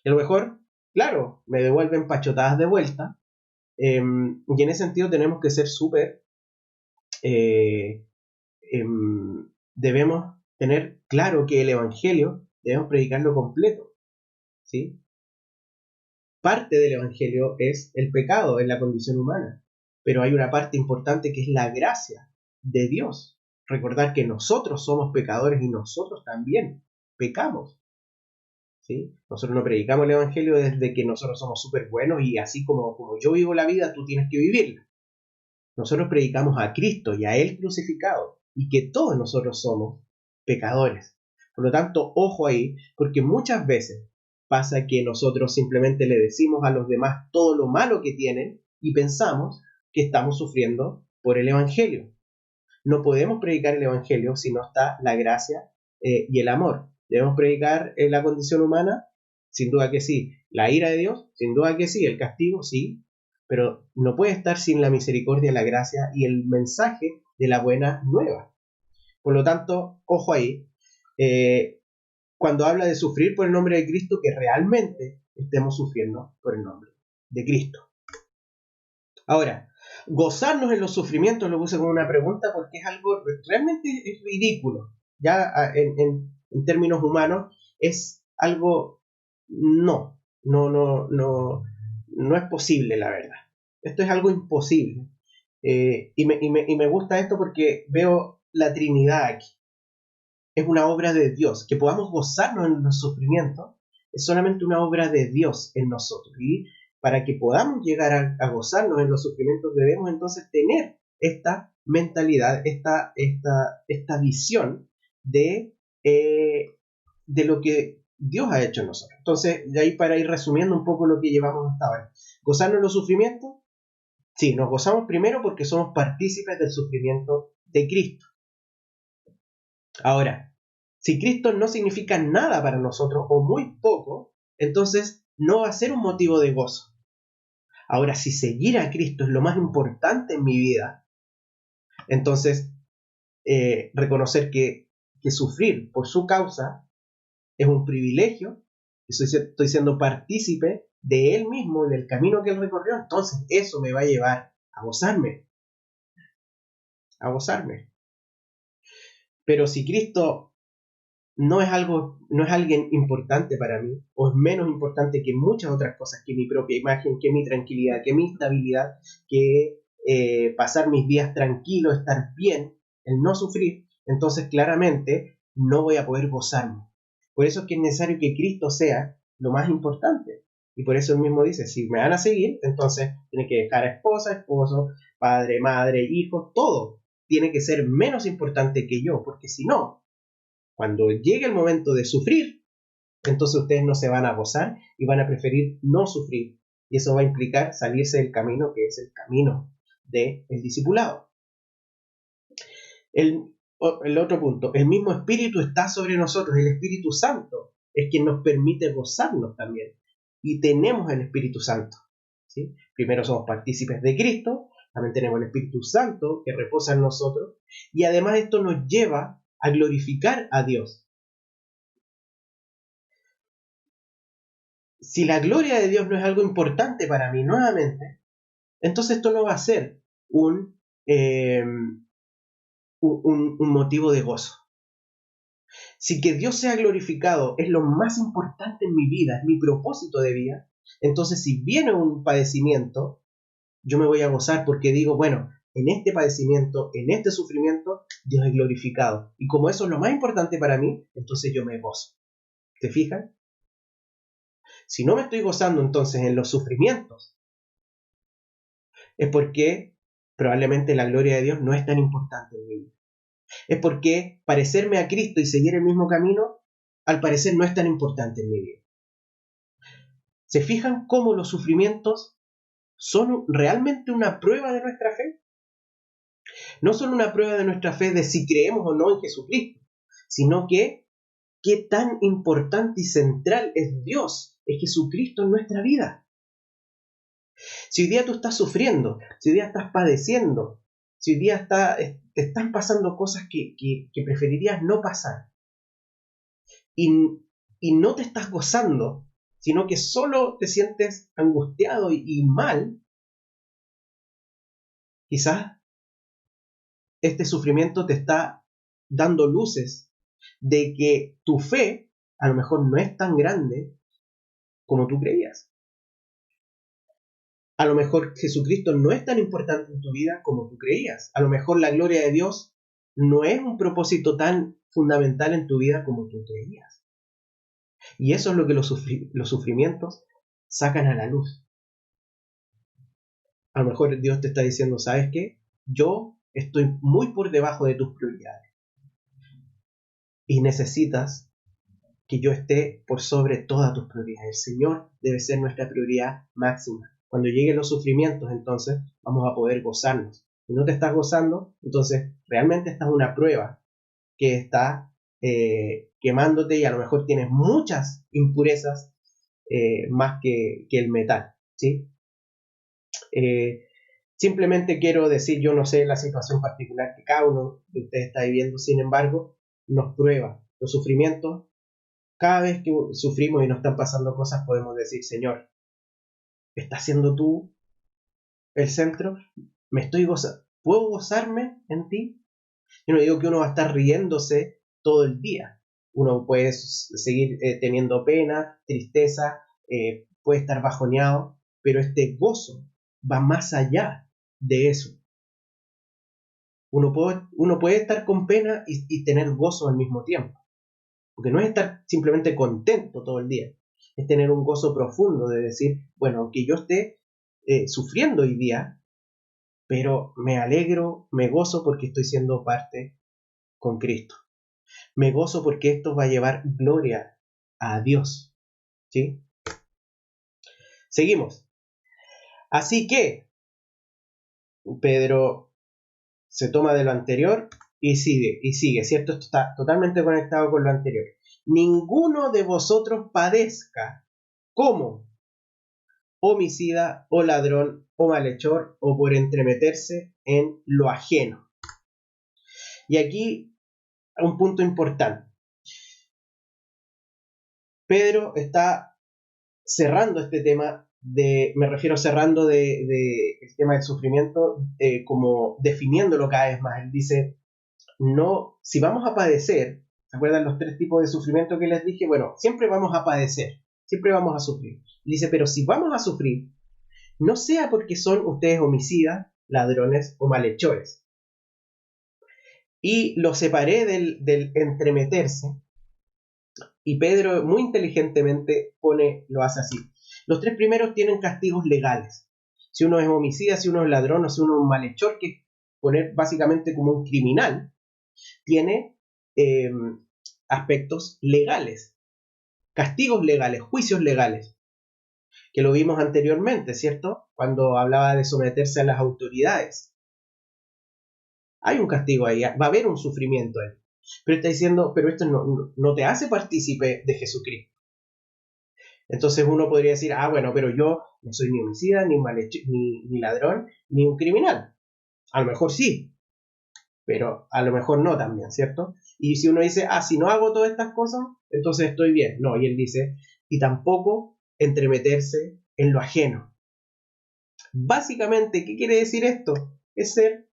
Y a lo mejor, claro, me devuelven pachotadas de vuelta, y en ese sentido tenemos que ser súper, debemos tener claro que el Evangelio debemos predicarlo completo, ¿sí? Parte del Evangelio es el pecado, es la condición humana, pero hay una parte importante que es la gracia de Dios. Recordar que nosotros somos pecadores y nosotros también pecamos, ¿sí? Nosotros no predicamos el Evangelio desde que nosotros somos súper buenos y así como yo vivo la vida, tú tienes que vivirla. Nosotros predicamos a Cristo y a Él crucificado. y que todos nosotros somos pecadores. Por lo tanto, ojo ahí, porque muchas veces pasa que nosotros simplemente le decimos a los demás todo lo malo que tienen y pensamos que estamos sufriendo por el Evangelio. No podemos predicar el Evangelio si no está la gracia y el amor. ¿Debemos predicar la condición humana? Sin duda que sí. ¿La ira de Dios? Sin duda que sí. ¿El castigo? Sí. Pero no puede estar sin la misericordia, la gracia y el mensaje de la buena nueva. Por lo tanto, ojo ahí. Cuando habla de sufrir por el nombre de Cristo, que realmente estemos sufriendo por el nombre de Cristo. Ahora, gozarnos en los sufrimientos lo puse como una pregunta porque es algo realmente es ridículo. Ya en términos humanos es algo no es posible, la verdad. Esto es algo imposible. Y me gusta esto porque veo la Trinidad aquí. Es una obra de Dios. Que podamos gozarnos en los sufrimientos es solamente una obra de Dios en nosotros. Y para que podamos llegar a gozarnos en los sufrimientos debemos entonces tener esta mentalidad, esta visión de lo que Dios ha hecho en nosotros. Entonces, de ahí para ir resumiendo un poco lo que llevamos hasta ahora. ¿Gozarnos en los sufrimientos? Sí, nos gozamos primero porque somos partícipes del sufrimiento de Cristo. Ahora, si Cristo no significa nada para nosotros o muy poco, entonces no va a ser un motivo de gozo. Ahora, si seguir a Cristo es lo más importante en mi vida, entonces reconocer que sufrir por su causa es un privilegio, estoy siendo partícipe de Él mismo, del camino que Él recorrió, entonces eso me va a llevar a gozarme. A gozarme. Pero si Cristo no es alguien importante para mí, o es menos importante que muchas otras cosas, que mi propia imagen, que mi tranquilidad, que mi estabilidad, que pasar mis días tranquilo, estar bien, el no sufrir, entonces claramente no voy a poder gozarme. Por eso es que es necesario que Cristo sea lo más importante. Y por eso él mismo dice, si me van a seguir, entonces tiene que dejar a esposa, esposo, padre, madre, hijo, todo tiene que ser menos importante que yo, porque si no, cuando llegue el momento de sufrir, entonces ustedes no se van a gozar y van a preferir no sufrir. Y eso va a implicar salirse del camino que es el camino del discipulado. El otro punto, el mismo Espíritu está sobre nosotros, el Espíritu Santo es quien nos permite gozarnos también. Y tenemos el Espíritu Santo. ¿Sí? Primero somos partícipes de Cristo, también tenemos el Espíritu Santo que reposa en nosotros, y además esto nos lleva a glorificar a Dios. Si la gloria de Dios no es algo importante para mí nuevamente, entonces esto no va a ser un motivo de gozo. Si que Dios sea glorificado es lo más importante en mi vida, es mi propósito de vida, entonces si viene un padecimiento, yo me voy a gozar porque digo, bueno, en este padecimiento, en este sufrimiento, Dios es glorificado. Y como eso es lo más importante para mí, entonces yo me gozo. ¿Te fijas? Si no me estoy gozando entonces en los sufrimientos, es porque probablemente la gloria de Dios no es tan importante en mi vida. Es porque parecerme a Cristo y seguir el mismo camino, al parecer no es tan importante en mi vida. ¿Se fijan cómo los sufrimientos son realmente una prueba de nuestra fe? No son una prueba de nuestra fe de si creemos o no en Jesucristo, sino que qué tan importante y central es Dios, es Jesucristo en nuestra vida. Si hoy día tú estás sufriendo, si hoy día estás padeciendo, si hoy día te están pasando cosas que preferirías no pasar y no te estás gozando, sino que solo te sientes angustiado y mal, quizás este sufrimiento te está dando luces de que tu fe a lo mejor no es tan grande como tú creías. A lo mejor Jesucristo no es tan importante en tu vida como tú creías. A lo mejor la gloria de Dios no es un propósito tan fundamental en tu vida como tú creías. Y eso es lo que los sufrimientos sacan a la luz. A lo mejor Dios te está diciendo, ¿sabes qué? Yo estoy muy por debajo de tus prioridades y necesitas que yo esté por sobre todas tus prioridades. El Señor debe ser nuestra prioridad máxima. Cuando lleguen los sufrimientos, entonces vamos a poder gozarnos. Si no te estás gozando, entonces realmente esta es una prueba que está quemándote y a lo mejor tienes muchas impurezas más que el metal, ¿sí? Simplemente quiero decir, yo no sé la situación particular que cada uno de ustedes está viviendo, sin embargo, nos prueba los sufrimientos. Cada vez que sufrimos y nos están pasando cosas, podemos decir, Señor, ¿estás siendo tú el centro? ¿Me estoy gozando? ¿Puedo gozarme en ti? Yo no digo que uno va a estar riéndose todo el día. Uno puede seguir teniendo pena, tristeza, puede estar bajoneado, pero este gozo va más allá de eso. Uno puede estar con pena y tener gozo al mismo tiempo. Porque no es estar simplemente contento todo el día, es tener un gozo profundo de decir, bueno, aunque yo esté sufriendo hoy día, pero me alegro, me gozo porque estoy siendo parte con Cristo. Me gozo porque esto va a llevar gloria a Dios. ¿Sí? Seguimos. Así que Pedro se toma de lo anterior y sigue, ¿cierto? Esto está totalmente conectado con lo anterior. Ninguno de vosotros padezca como homicida o ladrón o malhechor o por entremeterse en lo ajeno. Y aquí un punto importante. Pedro está cerrando este tema me refiero cerrando el tema del sufrimiento, como definiéndolo cada vez más. Él dice, no, si vamos a padecer, ¿se acuerdan los 3 tipos de sufrimiento que les dije? Bueno, siempre vamos a padecer, siempre vamos a sufrir. Él dice, pero si vamos a sufrir, no sea porque son ustedes homicidas, ladrones o malhechores. Y lo separé del entremeterse, y Pedro muy inteligentemente lo hace así. Los 3 primeros tienen castigos legales. Si uno es homicida, si uno es ladrón o si uno es un malhechor, que es poner básicamente como un criminal, tiene aspectos legales, castigos legales, juicios legales, que lo vimos anteriormente, ¿cierto? Cuando hablaba de someterse a las autoridades. Hay un castigo ahí, va a haber un sufrimiento ahí. Pero está diciendo, pero esto no te hace partícipe de Jesucristo. Entonces uno podría decir, bueno, pero yo no soy ni homicida, ni ladrón, ni un criminal. A lo mejor sí, pero a lo mejor no también, ¿cierto? Y si uno dice, si no hago todas estas cosas, entonces estoy bien. No, y él dice, y tampoco entremeterse en lo ajeno. Básicamente, ¿qué quiere decir esto? Es ser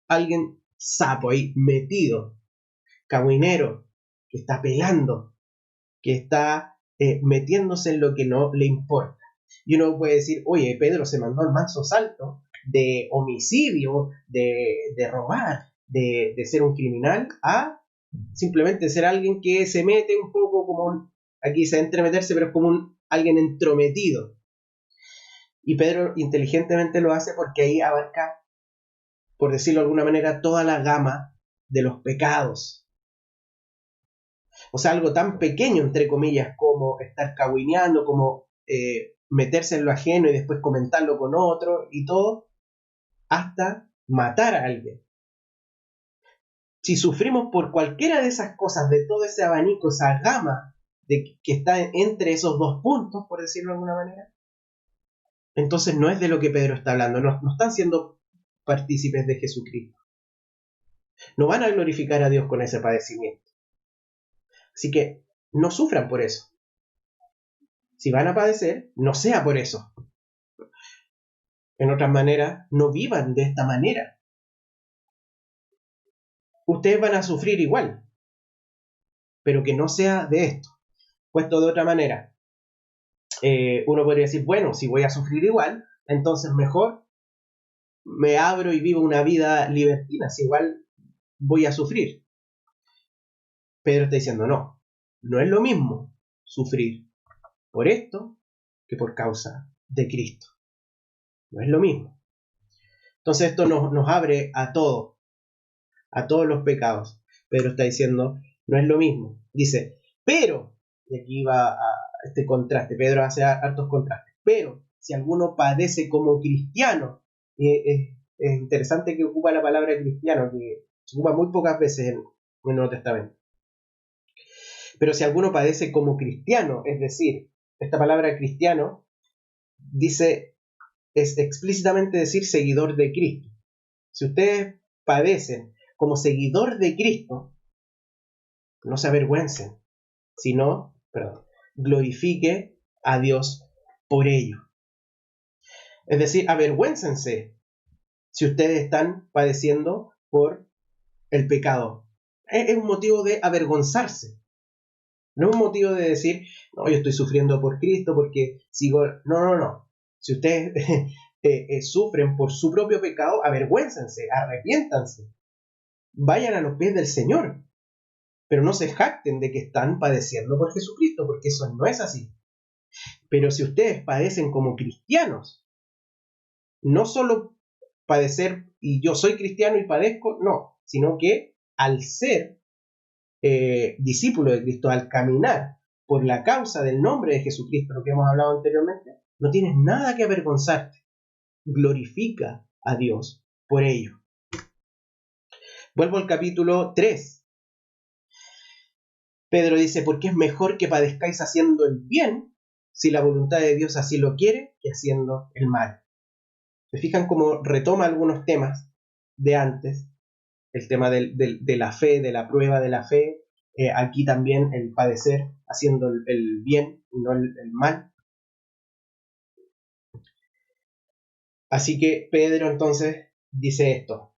alguien sapo ahí, metido, cahuinero, que está pelando, que está metiéndose en lo que no le importa. Y uno puede decir, oye, Pedro se mandó al manso salto de homicidio, de robar, de ser un criminal, a simplemente ser alguien que se mete un poco como aquí se entremeterse, pero es como alguien entrometido. Y Pedro inteligentemente lo hace porque ahí abarca, por decirlo de alguna manera, toda la gama de los pecados. O sea, algo tan pequeño, entre comillas, como estar cahuineando, como meterse en lo ajeno y después comentarlo con otro y todo, hasta matar a alguien. Si sufrimos por cualquiera de esas cosas, de todo ese abanico, esa gama que está entre esos 2 puntos, por decirlo de alguna manera, entonces no es de lo que Pedro está hablando, no están siendo partícipes de Jesucristo. No van a glorificar a Dios con ese padecimiento. Así que no sufran por eso. Si van a padecer, no sea por eso. En otras maneras, no vivan de esta manera. Ustedes van a sufrir igual, pero que no sea de esto. Puesto de otra manera, uno podría decir, bueno, si voy a sufrir igual, entonces mejor me abro y vivo una vida libertina, si igual voy a sufrir. Pedro está diciendo, no es lo mismo sufrir por esto que por causa de Cristo. No es lo mismo. Entonces esto nos abre a todo. a todos los pecados. Pedro está diciendo, no es lo mismo. Dice, pero, y aquí va a este contraste, Pedro hace hartos contrastes, pero si alguno padece como cristiano, es interesante que ocupa la palabra cristiano, que se ocupa muy pocas veces en el Nuevo Testamento. Pero si alguno padece como cristiano, es decir, esta palabra cristiano dice, es explícitamente decir seguidor de Cristo. Si ustedes padecen como seguidor de Cristo, no se avergüencen, sino, glorifique a Dios por ello. Es decir, avergüéncense si ustedes están padeciendo por el pecado. Es un motivo de avergonzarse. No es un motivo de decir, no, yo estoy sufriendo por Cristo porque sigo... No. Si ustedes sufren por su propio pecado, avergüéncense, arrepiéntanse. Vayan a los pies del Señor. Pero no se jacten de que están padeciendo por Jesucristo, porque eso no es así. Pero si ustedes padecen como cristianos, no solo padecer y yo soy cristiano y padezco, no, sino que al ser discípulo de Cristo, al caminar por la causa del nombre de Jesucristo, lo que hemos hablado anteriormente, no tienes nada que avergonzarte. Glorifica a Dios por ello. Vuelvo al capítulo 3. Pedro dice, porque es mejor que padezcáis haciendo el bien, si la voluntad de Dios así lo quiere, que haciendo el mal. ¿Se fijan cómo retoma algunos temas de antes? El tema de la fe, de la prueba de la fe, aquí también el padecer haciendo el bien y no el mal. Así que Pedro entonces dice esto.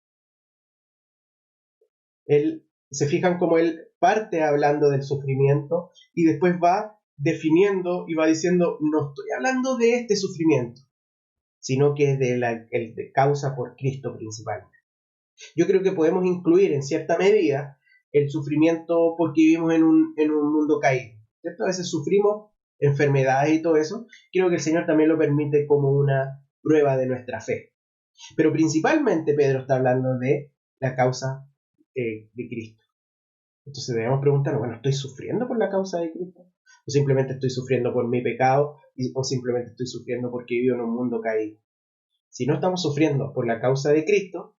Se fijan cómo él parte hablando del sufrimiento y después va definiendo y va diciendo, no estoy hablando de este sufrimiento, sino que es el de causa por Cristo principalmente. Yo creo que podemos incluir en cierta medida el sufrimiento porque vivimos en un mundo caído, ¿cierto? A veces sufrimos enfermedades y todo eso. Creo que el Señor también lo permite como una prueba de nuestra fe. Pero principalmente Pedro está hablando de la causa de Cristo. Entonces debemos preguntarnos, bueno, ¿estoy sufriendo por la causa de Cristo? ¿O simplemente estoy sufriendo por mi pecado? ¿O simplemente estoy sufriendo porque vivo en un mundo caído? Si no estamos sufriendo por la causa de Cristo,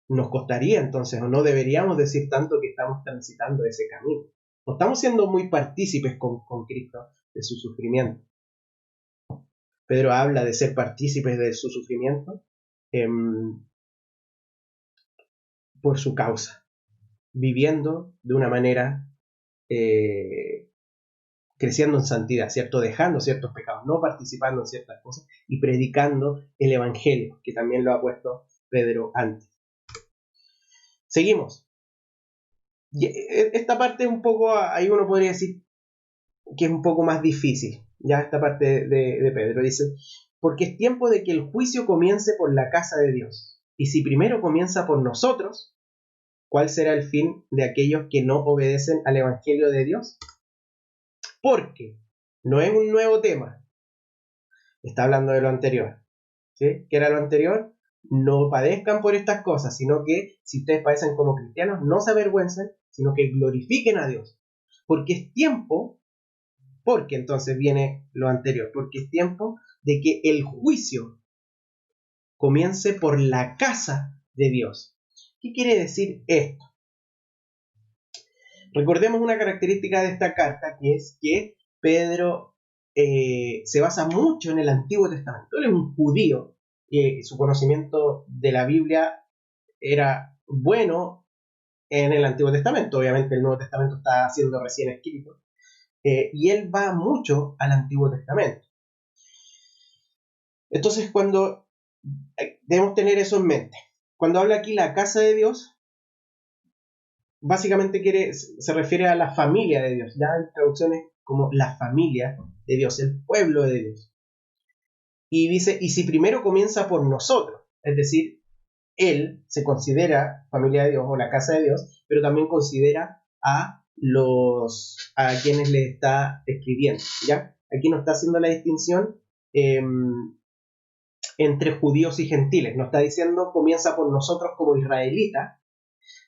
nos costaría entonces, o no deberíamos decir tanto que estamos transitando ese camino. No estamos siendo muy partícipes con Cristo de su sufrimiento. Pedro habla de ser partícipes de su sufrimiento por su causa, viviendo de una manera creciendo en santidad, ¿cierto? Dejando ciertos pecados, no participando en ciertas cosas y predicando el Evangelio, que también lo ha puesto Pedro antes. Seguimos. Y esta parte es un poco, ahí uno podría decir que es un poco más difícil, ya esta parte de Pedro dice, porque es tiempo de que el juicio comience por la casa de Dios, y si primero comienza por nosotros, ¿cuál será el fin de aquellos que no obedecen al Evangelio de Dios? Porque no es un nuevo tema, está hablando de lo anterior, ¿sí? ¿Qué era lo anterior? No padezcan por estas cosas, sino que si ustedes padecen como cristianos, no se avergüencen, sino que glorifiquen a Dios, porque es tiempo. Porque entonces viene lo anterior, porque es tiempo de que el juicio comience por la casa de Dios. ¿Qué quiere decir esto? Recordemos una característica de esta carta, que es que Pedro se basa mucho en el Antiguo Testamento. Él es un judío, su conocimiento de la Biblia era bueno en el Antiguo Testamento. Obviamente el Nuevo Testamento está siendo recién escrito. Y él va mucho al Antiguo Testamento. Entonces, debemos tener eso en mente. Cuando habla aquí la casa de Dios, básicamente se refiere a la familia de Dios. Ya hay traducciones como la familia de Dios, el pueblo de Dios. Y dice, y si primero comienza por nosotros, es decir, él se considera familia de Dios o la casa de Dios, pero también considera a quienes le está escribiendo, ¿ya? Aquí no está haciendo la distinción entre judíos y gentiles. Nos está diciendo, comienza por nosotros como israelitas.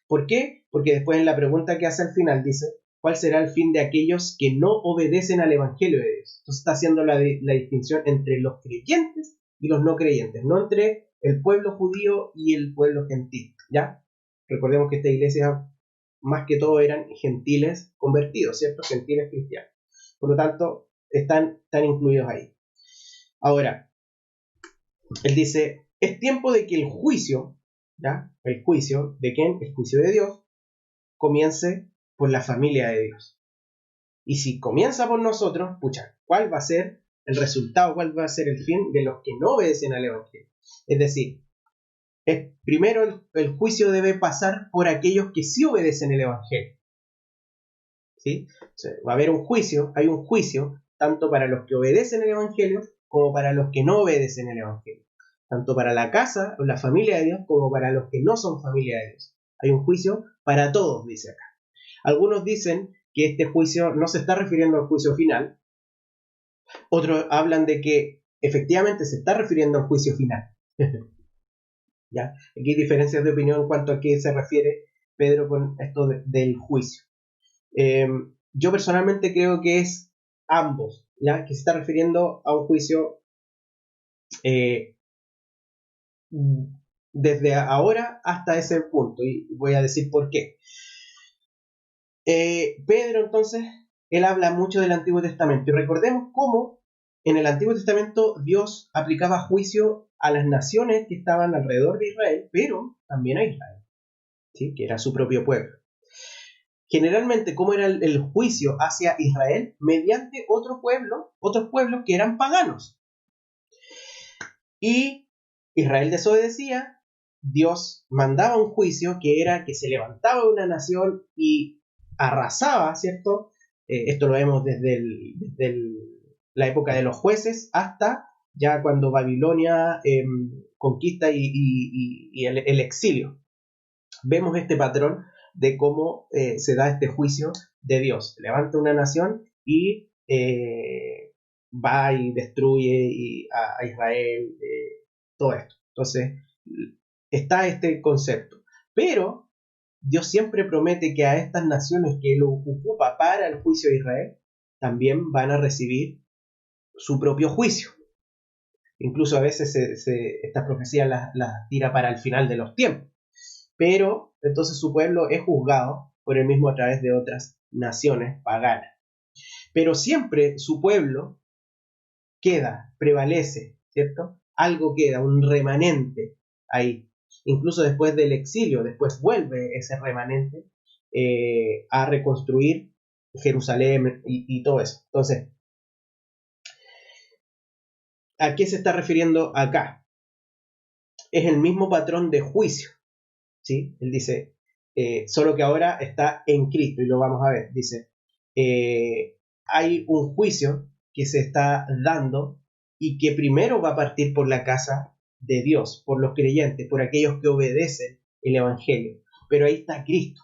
¿Por qué? Porque después en la pregunta que hace al final dice, ¿cuál será el fin de aquellos que no obedecen al Evangelio de Dios? Entonces está haciendo la distinción entre los creyentes y los no creyentes, no entre el pueblo judío y el pueblo gentil, ¿ya? Recordemos que esta iglesia, más que todo, eran gentiles convertidos, ¿cierto? Gentiles cristianos. Por lo tanto, están incluidos ahí. Ahora, él dice, es tiempo de que el juicio, ¿ya? ¿El juicio de quién? El juicio de Dios, comience por la familia de Dios. Y si comienza por nosotros, pucha, ¿cuál va a ser el resultado? ¿Cuál va a ser el fin de los que no obedecen al Evangelio? Es decir, primero el juicio debe pasar por aquellos que sí obedecen el Evangelio. ¿Sí? O sea, va a haber un juicio, hay un juicio, tanto para los que obedecen el Evangelio como para los que no obedecen el Evangelio. Tanto para la casa o la familia de Dios como para los que no son familia de Dios. Hay un juicio para todos, dice acá. Algunos dicen que este juicio no se está refiriendo al juicio final. Otros hablan de que efectivamente se está refiriendo al juicio final. ¿Ya? Aquí hay diferencias de opinión en cuanto a qué se refiere Pedro con esto del juicio. Yo personalmente creo que es ambos, ¿ya? Que se está refiriendo a un juicio desde ahora hasta ese punto, y voy a decir por qué. Pedro, entonces, él habla mucho del Antiguo Testamento, y recordemos cómo en el Antiguo Testamento Dios aplicaba juicio a las naciones que estaban alrededor de Israel, pero también a Israel, ¿sí? Que era su propio pueblo. Generalmente, ¿cómo era el juicio hacia Israel? Mediante otros pueblos que eran paganos. Y Israel desobedecía, Dios mandaba un juicio que era que se levantaba una nación y arrasaba, ¿cierto? Esto lo vemos desde la época de los jueces hasta ya cuando Babilonia conquista y el exilio. Vemos este patrón de cómo se da este juicio de Dios. Levanta una nación y va y destruye a Israel, todo esto. Entonces, está este concepto. Pero Dios siempre promete que a estas naciones que lo ocupa para el juicio de Israel, también van a recibir su propio juicio. Incluso a veces estas profecías las tira para el final de los tiempos. Pero entonces su pueblo es juzgado por él mismo a través de otras naciones paganas. Pero siempre su pueblo queda, prevalece, ¿cierto? Algo queda, un remanente ahí. Incluso después del exilio, después vuelve ese remanente a reconstruir Jerusalén y todo eso. Entonces, ¿a qué se está refiriendo acá? Es el mismo patrón de juicio, ¿sí? Él dice, solo que ahora está en Cristo, y lo vamos a ver. Dice, hay un juicio que se está dando y que primero va a partir por la casa de Dios, por los creyentes, por aquellos que obedecen el Evangelio. Pero ahí está Cristo,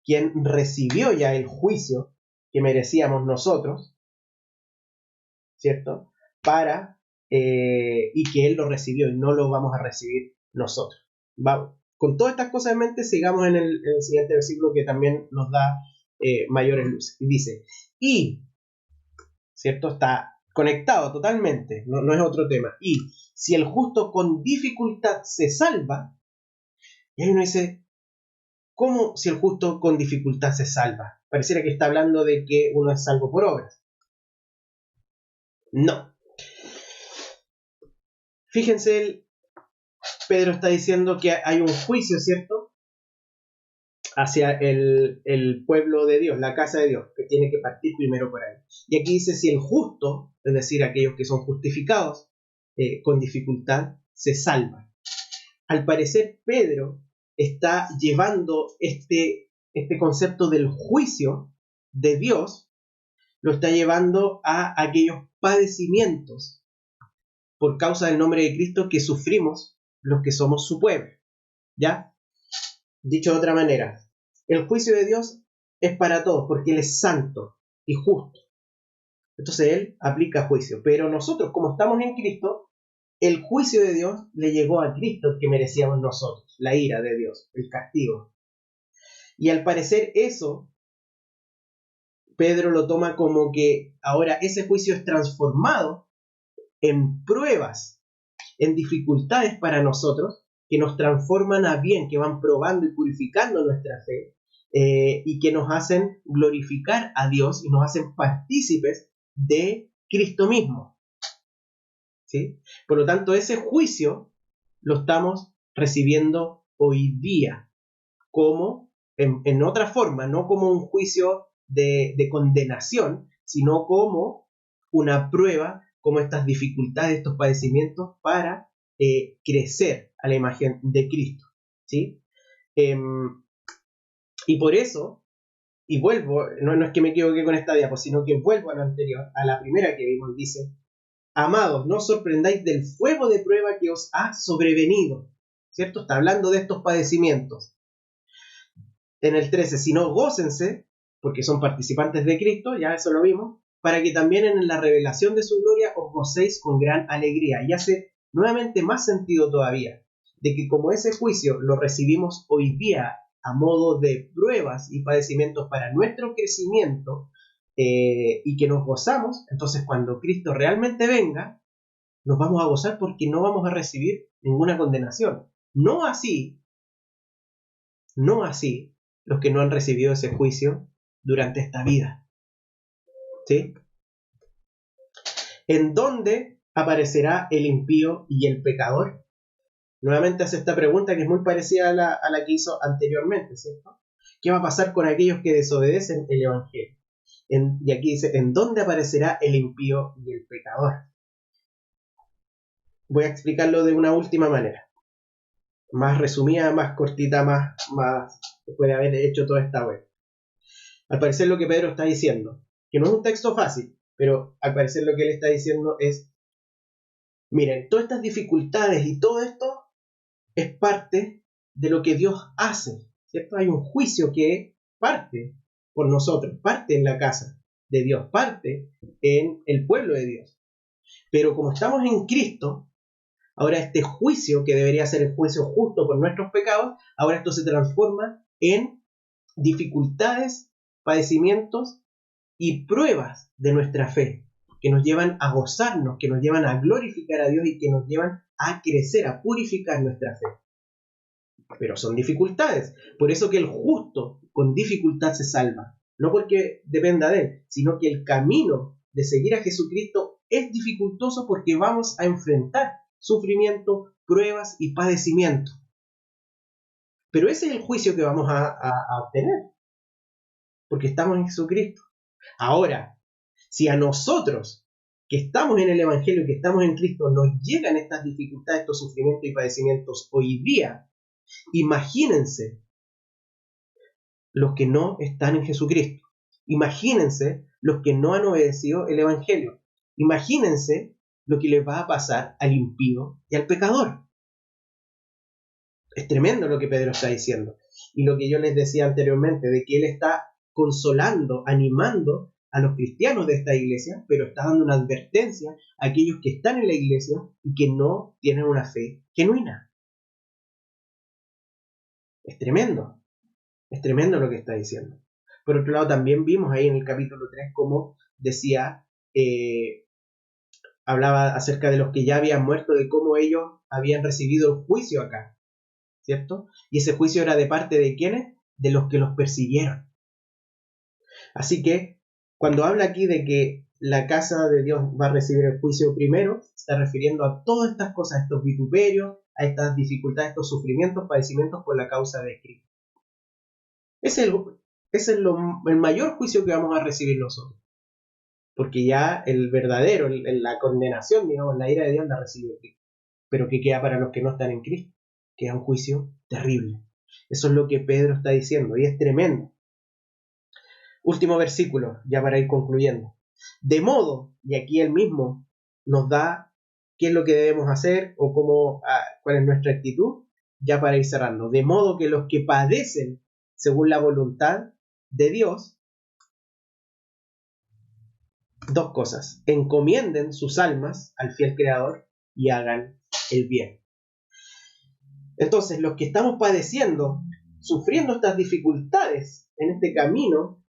quien recibió ya el juicio que merecíamos nosotros, ¿cierto? Y que Él lo recibió y no lo vamos a recibir nosotros. Vamos. Con todas estas cosas en mente, sigamos en el siguiente versículo que también nos da mayores luces. Y dice, ¿cierto? Está conectado totalmente, no es otro tema. Y si el justo con dificultad se salva, y ahí uno dice, ¿cómo si el justo con dificultad se salva? Pareciera que está hablando de que uno es salvo por obras. No. Fíjense, Pedro está diciendo que hay un juicio, ¿cierto? Hacia el pueblo de Dios, la casa de Dios, que tiene que partir primero por ahí. Y aquí dice, si el justo, es decir, aquellos que son justificados con dificultad, se salvan. Al parecer, Pedro está llevando este concepto del juicio de Dios, lo está llevando a aquellos padecimientos por causa del nombre de Cristo que sufrimos los que somos su pueblo. ¿Ya? Dicho de otra manera, el juicio de Dios es para todos porque Él es santo y justo. Entonces Él aplica juicio. Pero nosotros, como estamos en Cristo, el juicio de Dios le llegó a Cristo, que merecíamos nosotros, la ira de Dios, el castigo. Y al parecer eso, Pedro lo toma como que ahora ese juicio es transformado en pruebas, en dificultades para nosotros, que nos transforman a bien, que van probando y purificando nuestra fe, y que nos hacen glorificar a Dios y nos hacen partícipes de Cristo mismo. ¿Sí? Por lo tanto, ese juicio lo estamos recibiendo hoy día, como en otra forma, no como un juicio de condenación, sino como una prueba, como estas dificultades, estos padecimientos para crecer a la imagen de Cristo. ¿Sí? Y por eso, y vuelvo, no es que me equivoqué con esta diapositiva, sino que vuelvo a lo anterior, a la primera que vimos, dice: amados, no os sorprendáis del fuego de prueba que os ha sobrevenido. ¿Cierto? Está hablando de estos padecimientos. En el 13, sino gócense, porque son participantes de Cristo, ya eso lo vimos, para que también en la revelación de su gloria os gocéis con gran alegría. Y hace nuevamente más sentido todavía, de que como ese juicio lo recibimos hoy día a modo de pruebas y padecimientos para nuestro crecimiento, y que nos gozamos, entonces cuando Cristo realmente venga, nos vamos a gozar porque no vamos a recibir ninguna condenación. No así los que no han recibido ese juicio durante esta vida. ¿Sí? ¿En dónde aparecerá el impío y el pecador? Nuevamente hace esta pregunta que es muy parecida a la que hizo anteriormente, ¿cierto? ¿Qué va a pasar con aquellos que desobedecen el Evangelio? Y aquí dice: ¿en dónde aparecerá el impío y el pecador? Voy a explicarlo de una última manera, más resumida, más cortita, más después de haber hecho toda esta web. Al parecer lo que Pedro está diciendo, que no es un texto fácil, pero al parecer lo que él está diciendo es: miren, todas estas dificultades y todo esto es parte de lo que Dios hace, ¿cierto? Hay un juicio que parte por nosotros, parte en la casa de Dios, parte en el pueblo de Dios. Pero como estamos en Cristo, ahora este juicio, que debería ser el juicio justo por nuestros pecados, ahora esto se transforma en dificultades, padecimientos y pruebas de nuestra fe, que nos llevan a gozarnos, que nos llevan a glorificar a Dios y que nos llevan a crecer, a purificar nuestra fe. Pero son dificultades. Por eso que el justo con dificultad se salva. No porque dependa de él, sino que el camino de seguir a Jesucristo es dificultoso porque vamos a enfrentar sufrimiento, pruebas y padecimiento. Pero ese es el juicio que vamos a obtener, porque estamos en Jesucristo. Ahora, si a nosotros, que estamos en el Evangelio, que estamos en Cristo, nos llegan estas dificultades, estos sufrimientos y padecimientos hoy día, imagínense los que no están en Jesucristo. Imagínense los que no han obedecido el Evangelio. Imagínense lo que les va a pasar al impío y al pecador. Es tremendo lo que Pedro está diciendo. Y lo que yo les decía anteriormente, de que él está consolando, animando a los cristianos de esta iglesia, pero está dando una advertencia a aquellos que están en la iglesia y que no tienen una fe genuina. Es tremendo lo que está diciendo. Por otro lado, también vimos ahí en el capítulo 3 cómo decía, hablaba acerca de los que ya habían muerto, de cómo ellos habían recibido el juicio acá, ¿cierto? Y ese juicio era de parte de ¿quiénes? De los que los persiguieron. Así que, cuando habla aquí de que la casa de Dios va a recibir el juicio primero, se está refiriendo a todas estas cosas, a estos vituperios, a estas dificultades, estos sufrimientos, padecimientos por la causa de Cristo. Ese es el mayor juicio que vamos a recibir nosotros. Porque ya el verdadero, la condenación, digamos, la ira de Dios la recibió Cristo. Pero ¿qué queda para los que no están en Cristo? Queda un juicio terrible. Eso es lo que Pedro está diciendo y es tremendo. Último versículo, ya para ir concluyendo. De modo, y aquí él mismo nos da qué es lo que debemos hacer o cuál es nuestra actitud, ya para ir cerrando. De modo que los que padecen según la voluntad de Dios, dos cosas: encomienden sus almas al fiel Creador y hagan el bien. Entonces, los que estamos padeciendo, sufriendo estas dificultades en este camino,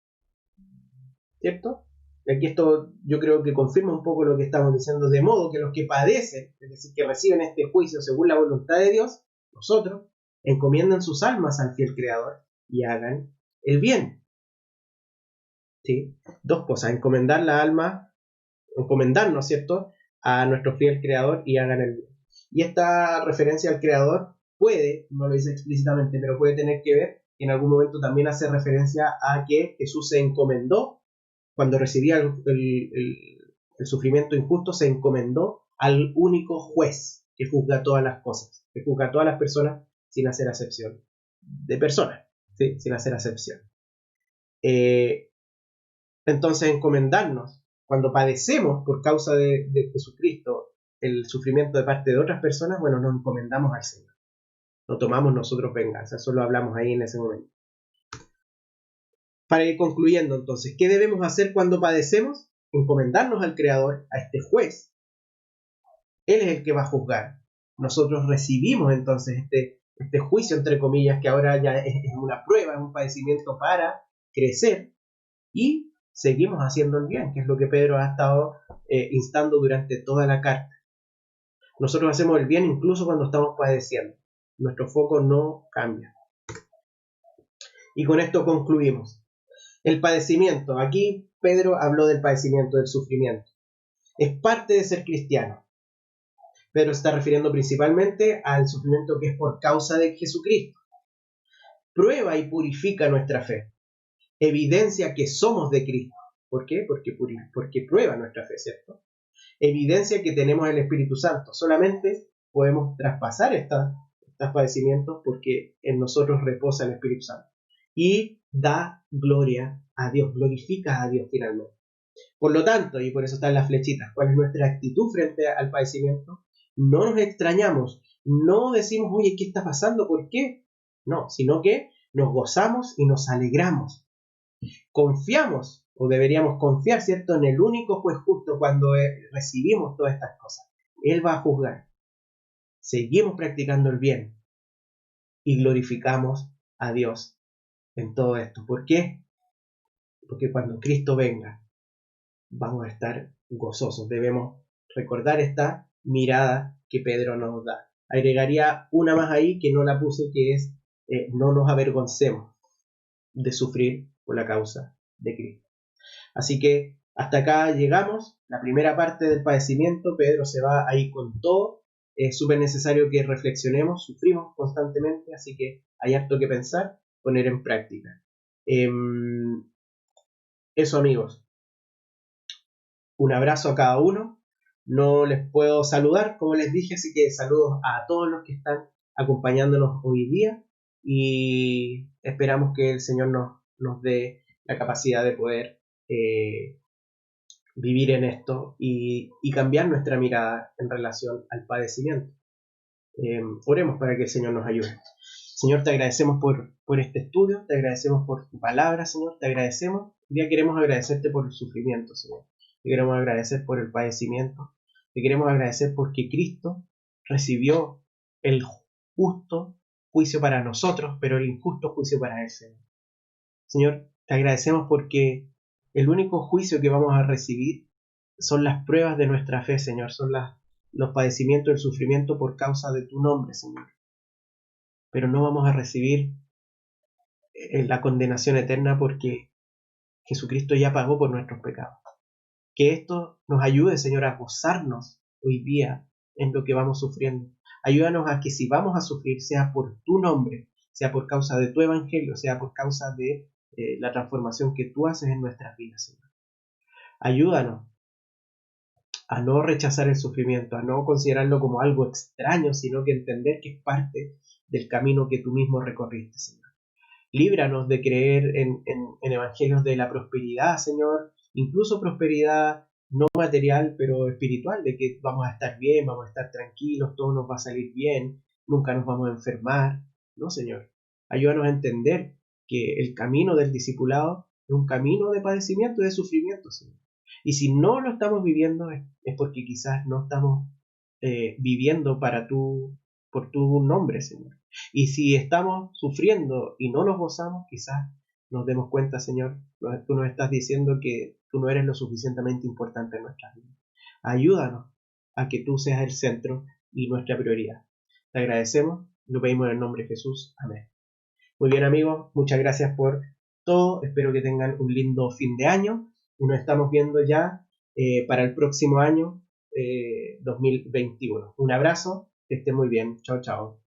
¿cierto? Y aquí esto yo creo que confirma un poco lo que estamos diciendo, de modo que los que padecen, es decir, que reciben este juicio según la voluntad de Dios, nosotros, encomiendan sus almas al fiel Creador y hagan el bien. ¿Sí? Dos cosas, encomendar la alma, encomendarnos, ¿cierto?, a nuestro fiel Creador y hagan el bien. Y esta referencia al Creador puede, no lo dice explícitamente, pero puede tener que ver, en algún momento también hace referencia a que Jesús se encomendó, cuando recibía el sufrimiento injusto, se encomendó al único juez que juzga todas las cosas, que juzga a todas las personas sin hacer acepción de personas, ¿sí? Sin hacer acepción. Entonces, encomendarnos, cuando padecemos por causa de Jesucristo el sufrimiento de parte de otras personas, bueno, nos encomendamos al Señor. No tomamos nosotros venganza, eso lo hablamos ahí en ese momento. Para ir concluyendo entonces, ¿qué debemos hacer cuando padecemos? Encomendarnos al Creador, a este juez. Él es el que va a juzgar. Nosotros recibimos entonces este juicio, entre comillas, que ahora ya es una prueba, es un padecimiento para crecer, y seguimos haciendo el bien, que es lo que Pedro ha estado instando durante toda la carta. Nosotros hacemos el bien incluso cuando estamos padeciendo. Nuestro foco no cambia. Y con esto concluimos. El padecimiento. Aquí Pedro habló del padecimiento, del sufrimiento. Es parte de ser cristiano. Pedro se está refiriendo principalmente al sufrimiento que es por causa de Jesucristo. Prueba y purifica nuestra fe. Evidencia que somos de Cristo. ¿Por qué? Porque prueba nuestra fe, ¿cierto? Evidencia que tenemos el Espíritu Santo. Solamente podemos traspasar estos padecimientos porque en nosotros reposa el Espíritu Santo. Y da gloria a Dios, glorifica a Dios finalmente. Por lo tanto, y por eso están las flechitas, ¿cuál es nuestra actitud frente al padecimiento? No nos extrañamos, no decimos, oye, ¿qué está pasando? ¿Por qué? No, sino que nos gozamos y nos alegramos. Confiamos, o deberíamos confiar, ¿cierto?, en el único juez justo cuando recibimos todas estas cosas. Él va a juzgar. Seguimos practicando el bien y glorificamos a Dios en todo esto. ¿Por qué? Porque cuando Cristo venga, vamos a estar gozosos. Debemos recordar esta mirada que Pedro nos da. Agregaría una más ahí que no la puse, que es no nos avergoncemos de sufrir por la causa de Cristo. Así que hasta acá llegamos, la primera parte del padecimiento. Pedro se va ahí con todo. Es súper necesario que reflexionemos, sufrimos constantemente, así que hay harto que pensar, poner en práctica. Eso, amigos. Un abrazo a cada uno. No les puedo saludar, como les dije, así que saludos a todos los que están acompañándonos hoy día y esperamos que el Señor nos dé la capacidad de poder vivir en esto y cambiar nuestra mirada en relación al padecimiento. Oremos para que el Señor nos ayude. Señor, te agradecemos por este estudio, te agradecemos por tu palabra, Señor, te agradecemos. Hoy día queremos agradecerte por el sufrimiento, Señor. Te queremos agradecer por el padecimiento. Te queremos agradecer porque Cristo recibió el justo juicio para nosotros, pero el injusto juicio para Él, Señor. Señor, te agradecemos porque el único juicio que vamos a recibir son las pruebas de nuestra fe, Señor. Son los padecimientos, el sufrimiento por causa de tu nombre, Señor. Pero no vamos a recibir la condenación eterna porque Jesucristo ya pagó por nuestros pecados. Que esto nos ayude, Señor, a gozarnos hoy día en lo que vamos sufriendo. Ayúdanos a que si vamos a sufrir, sea por tu nombre, sea por causa de tu evangelio, sea por causa de la transformación que tú haces en nuestras vidas, Señor. Ayúdanos a no rechazar el sufrimiento, a no considerarlo como algo extraño, sino que entender que es parte del camino que tú mismo recorriste, Señor. Líbranos de creer en evangelios de la prosperidad, Señor, incluso prosperidad no material, pero espiritual, de que vamos a estar bien, vamos a estar tranquilos, todo nos va a salir bien, nunca nos vamos a enfermar. No, Señor. Ayúdanos a entender que el camino del discipulado es un camino de padecimiento y de sufrimiento, Señor. Y si no lo estamos viviendo es porque quizás no estamos viviendo por tu nombre, Señor. Y si estamos sufriendo y no nos gozamos, quizás nos demos cuenta, Señor, tú nos estás diciendo que tú no eres lo suficientemente importante en nuestras vidas. Ayúdanos a que tú seas el centro y nuestra prioridad. Te agradecemos, lo pedimos en el nombre de Jesús. Amén. Muy bien, amigos, muchas gracias por todo. Espero que tengan un lindo fin de año y nos estamos viendo ya para el próximo año 2021. Un abrazo, que estén muy bien. Chao, chao.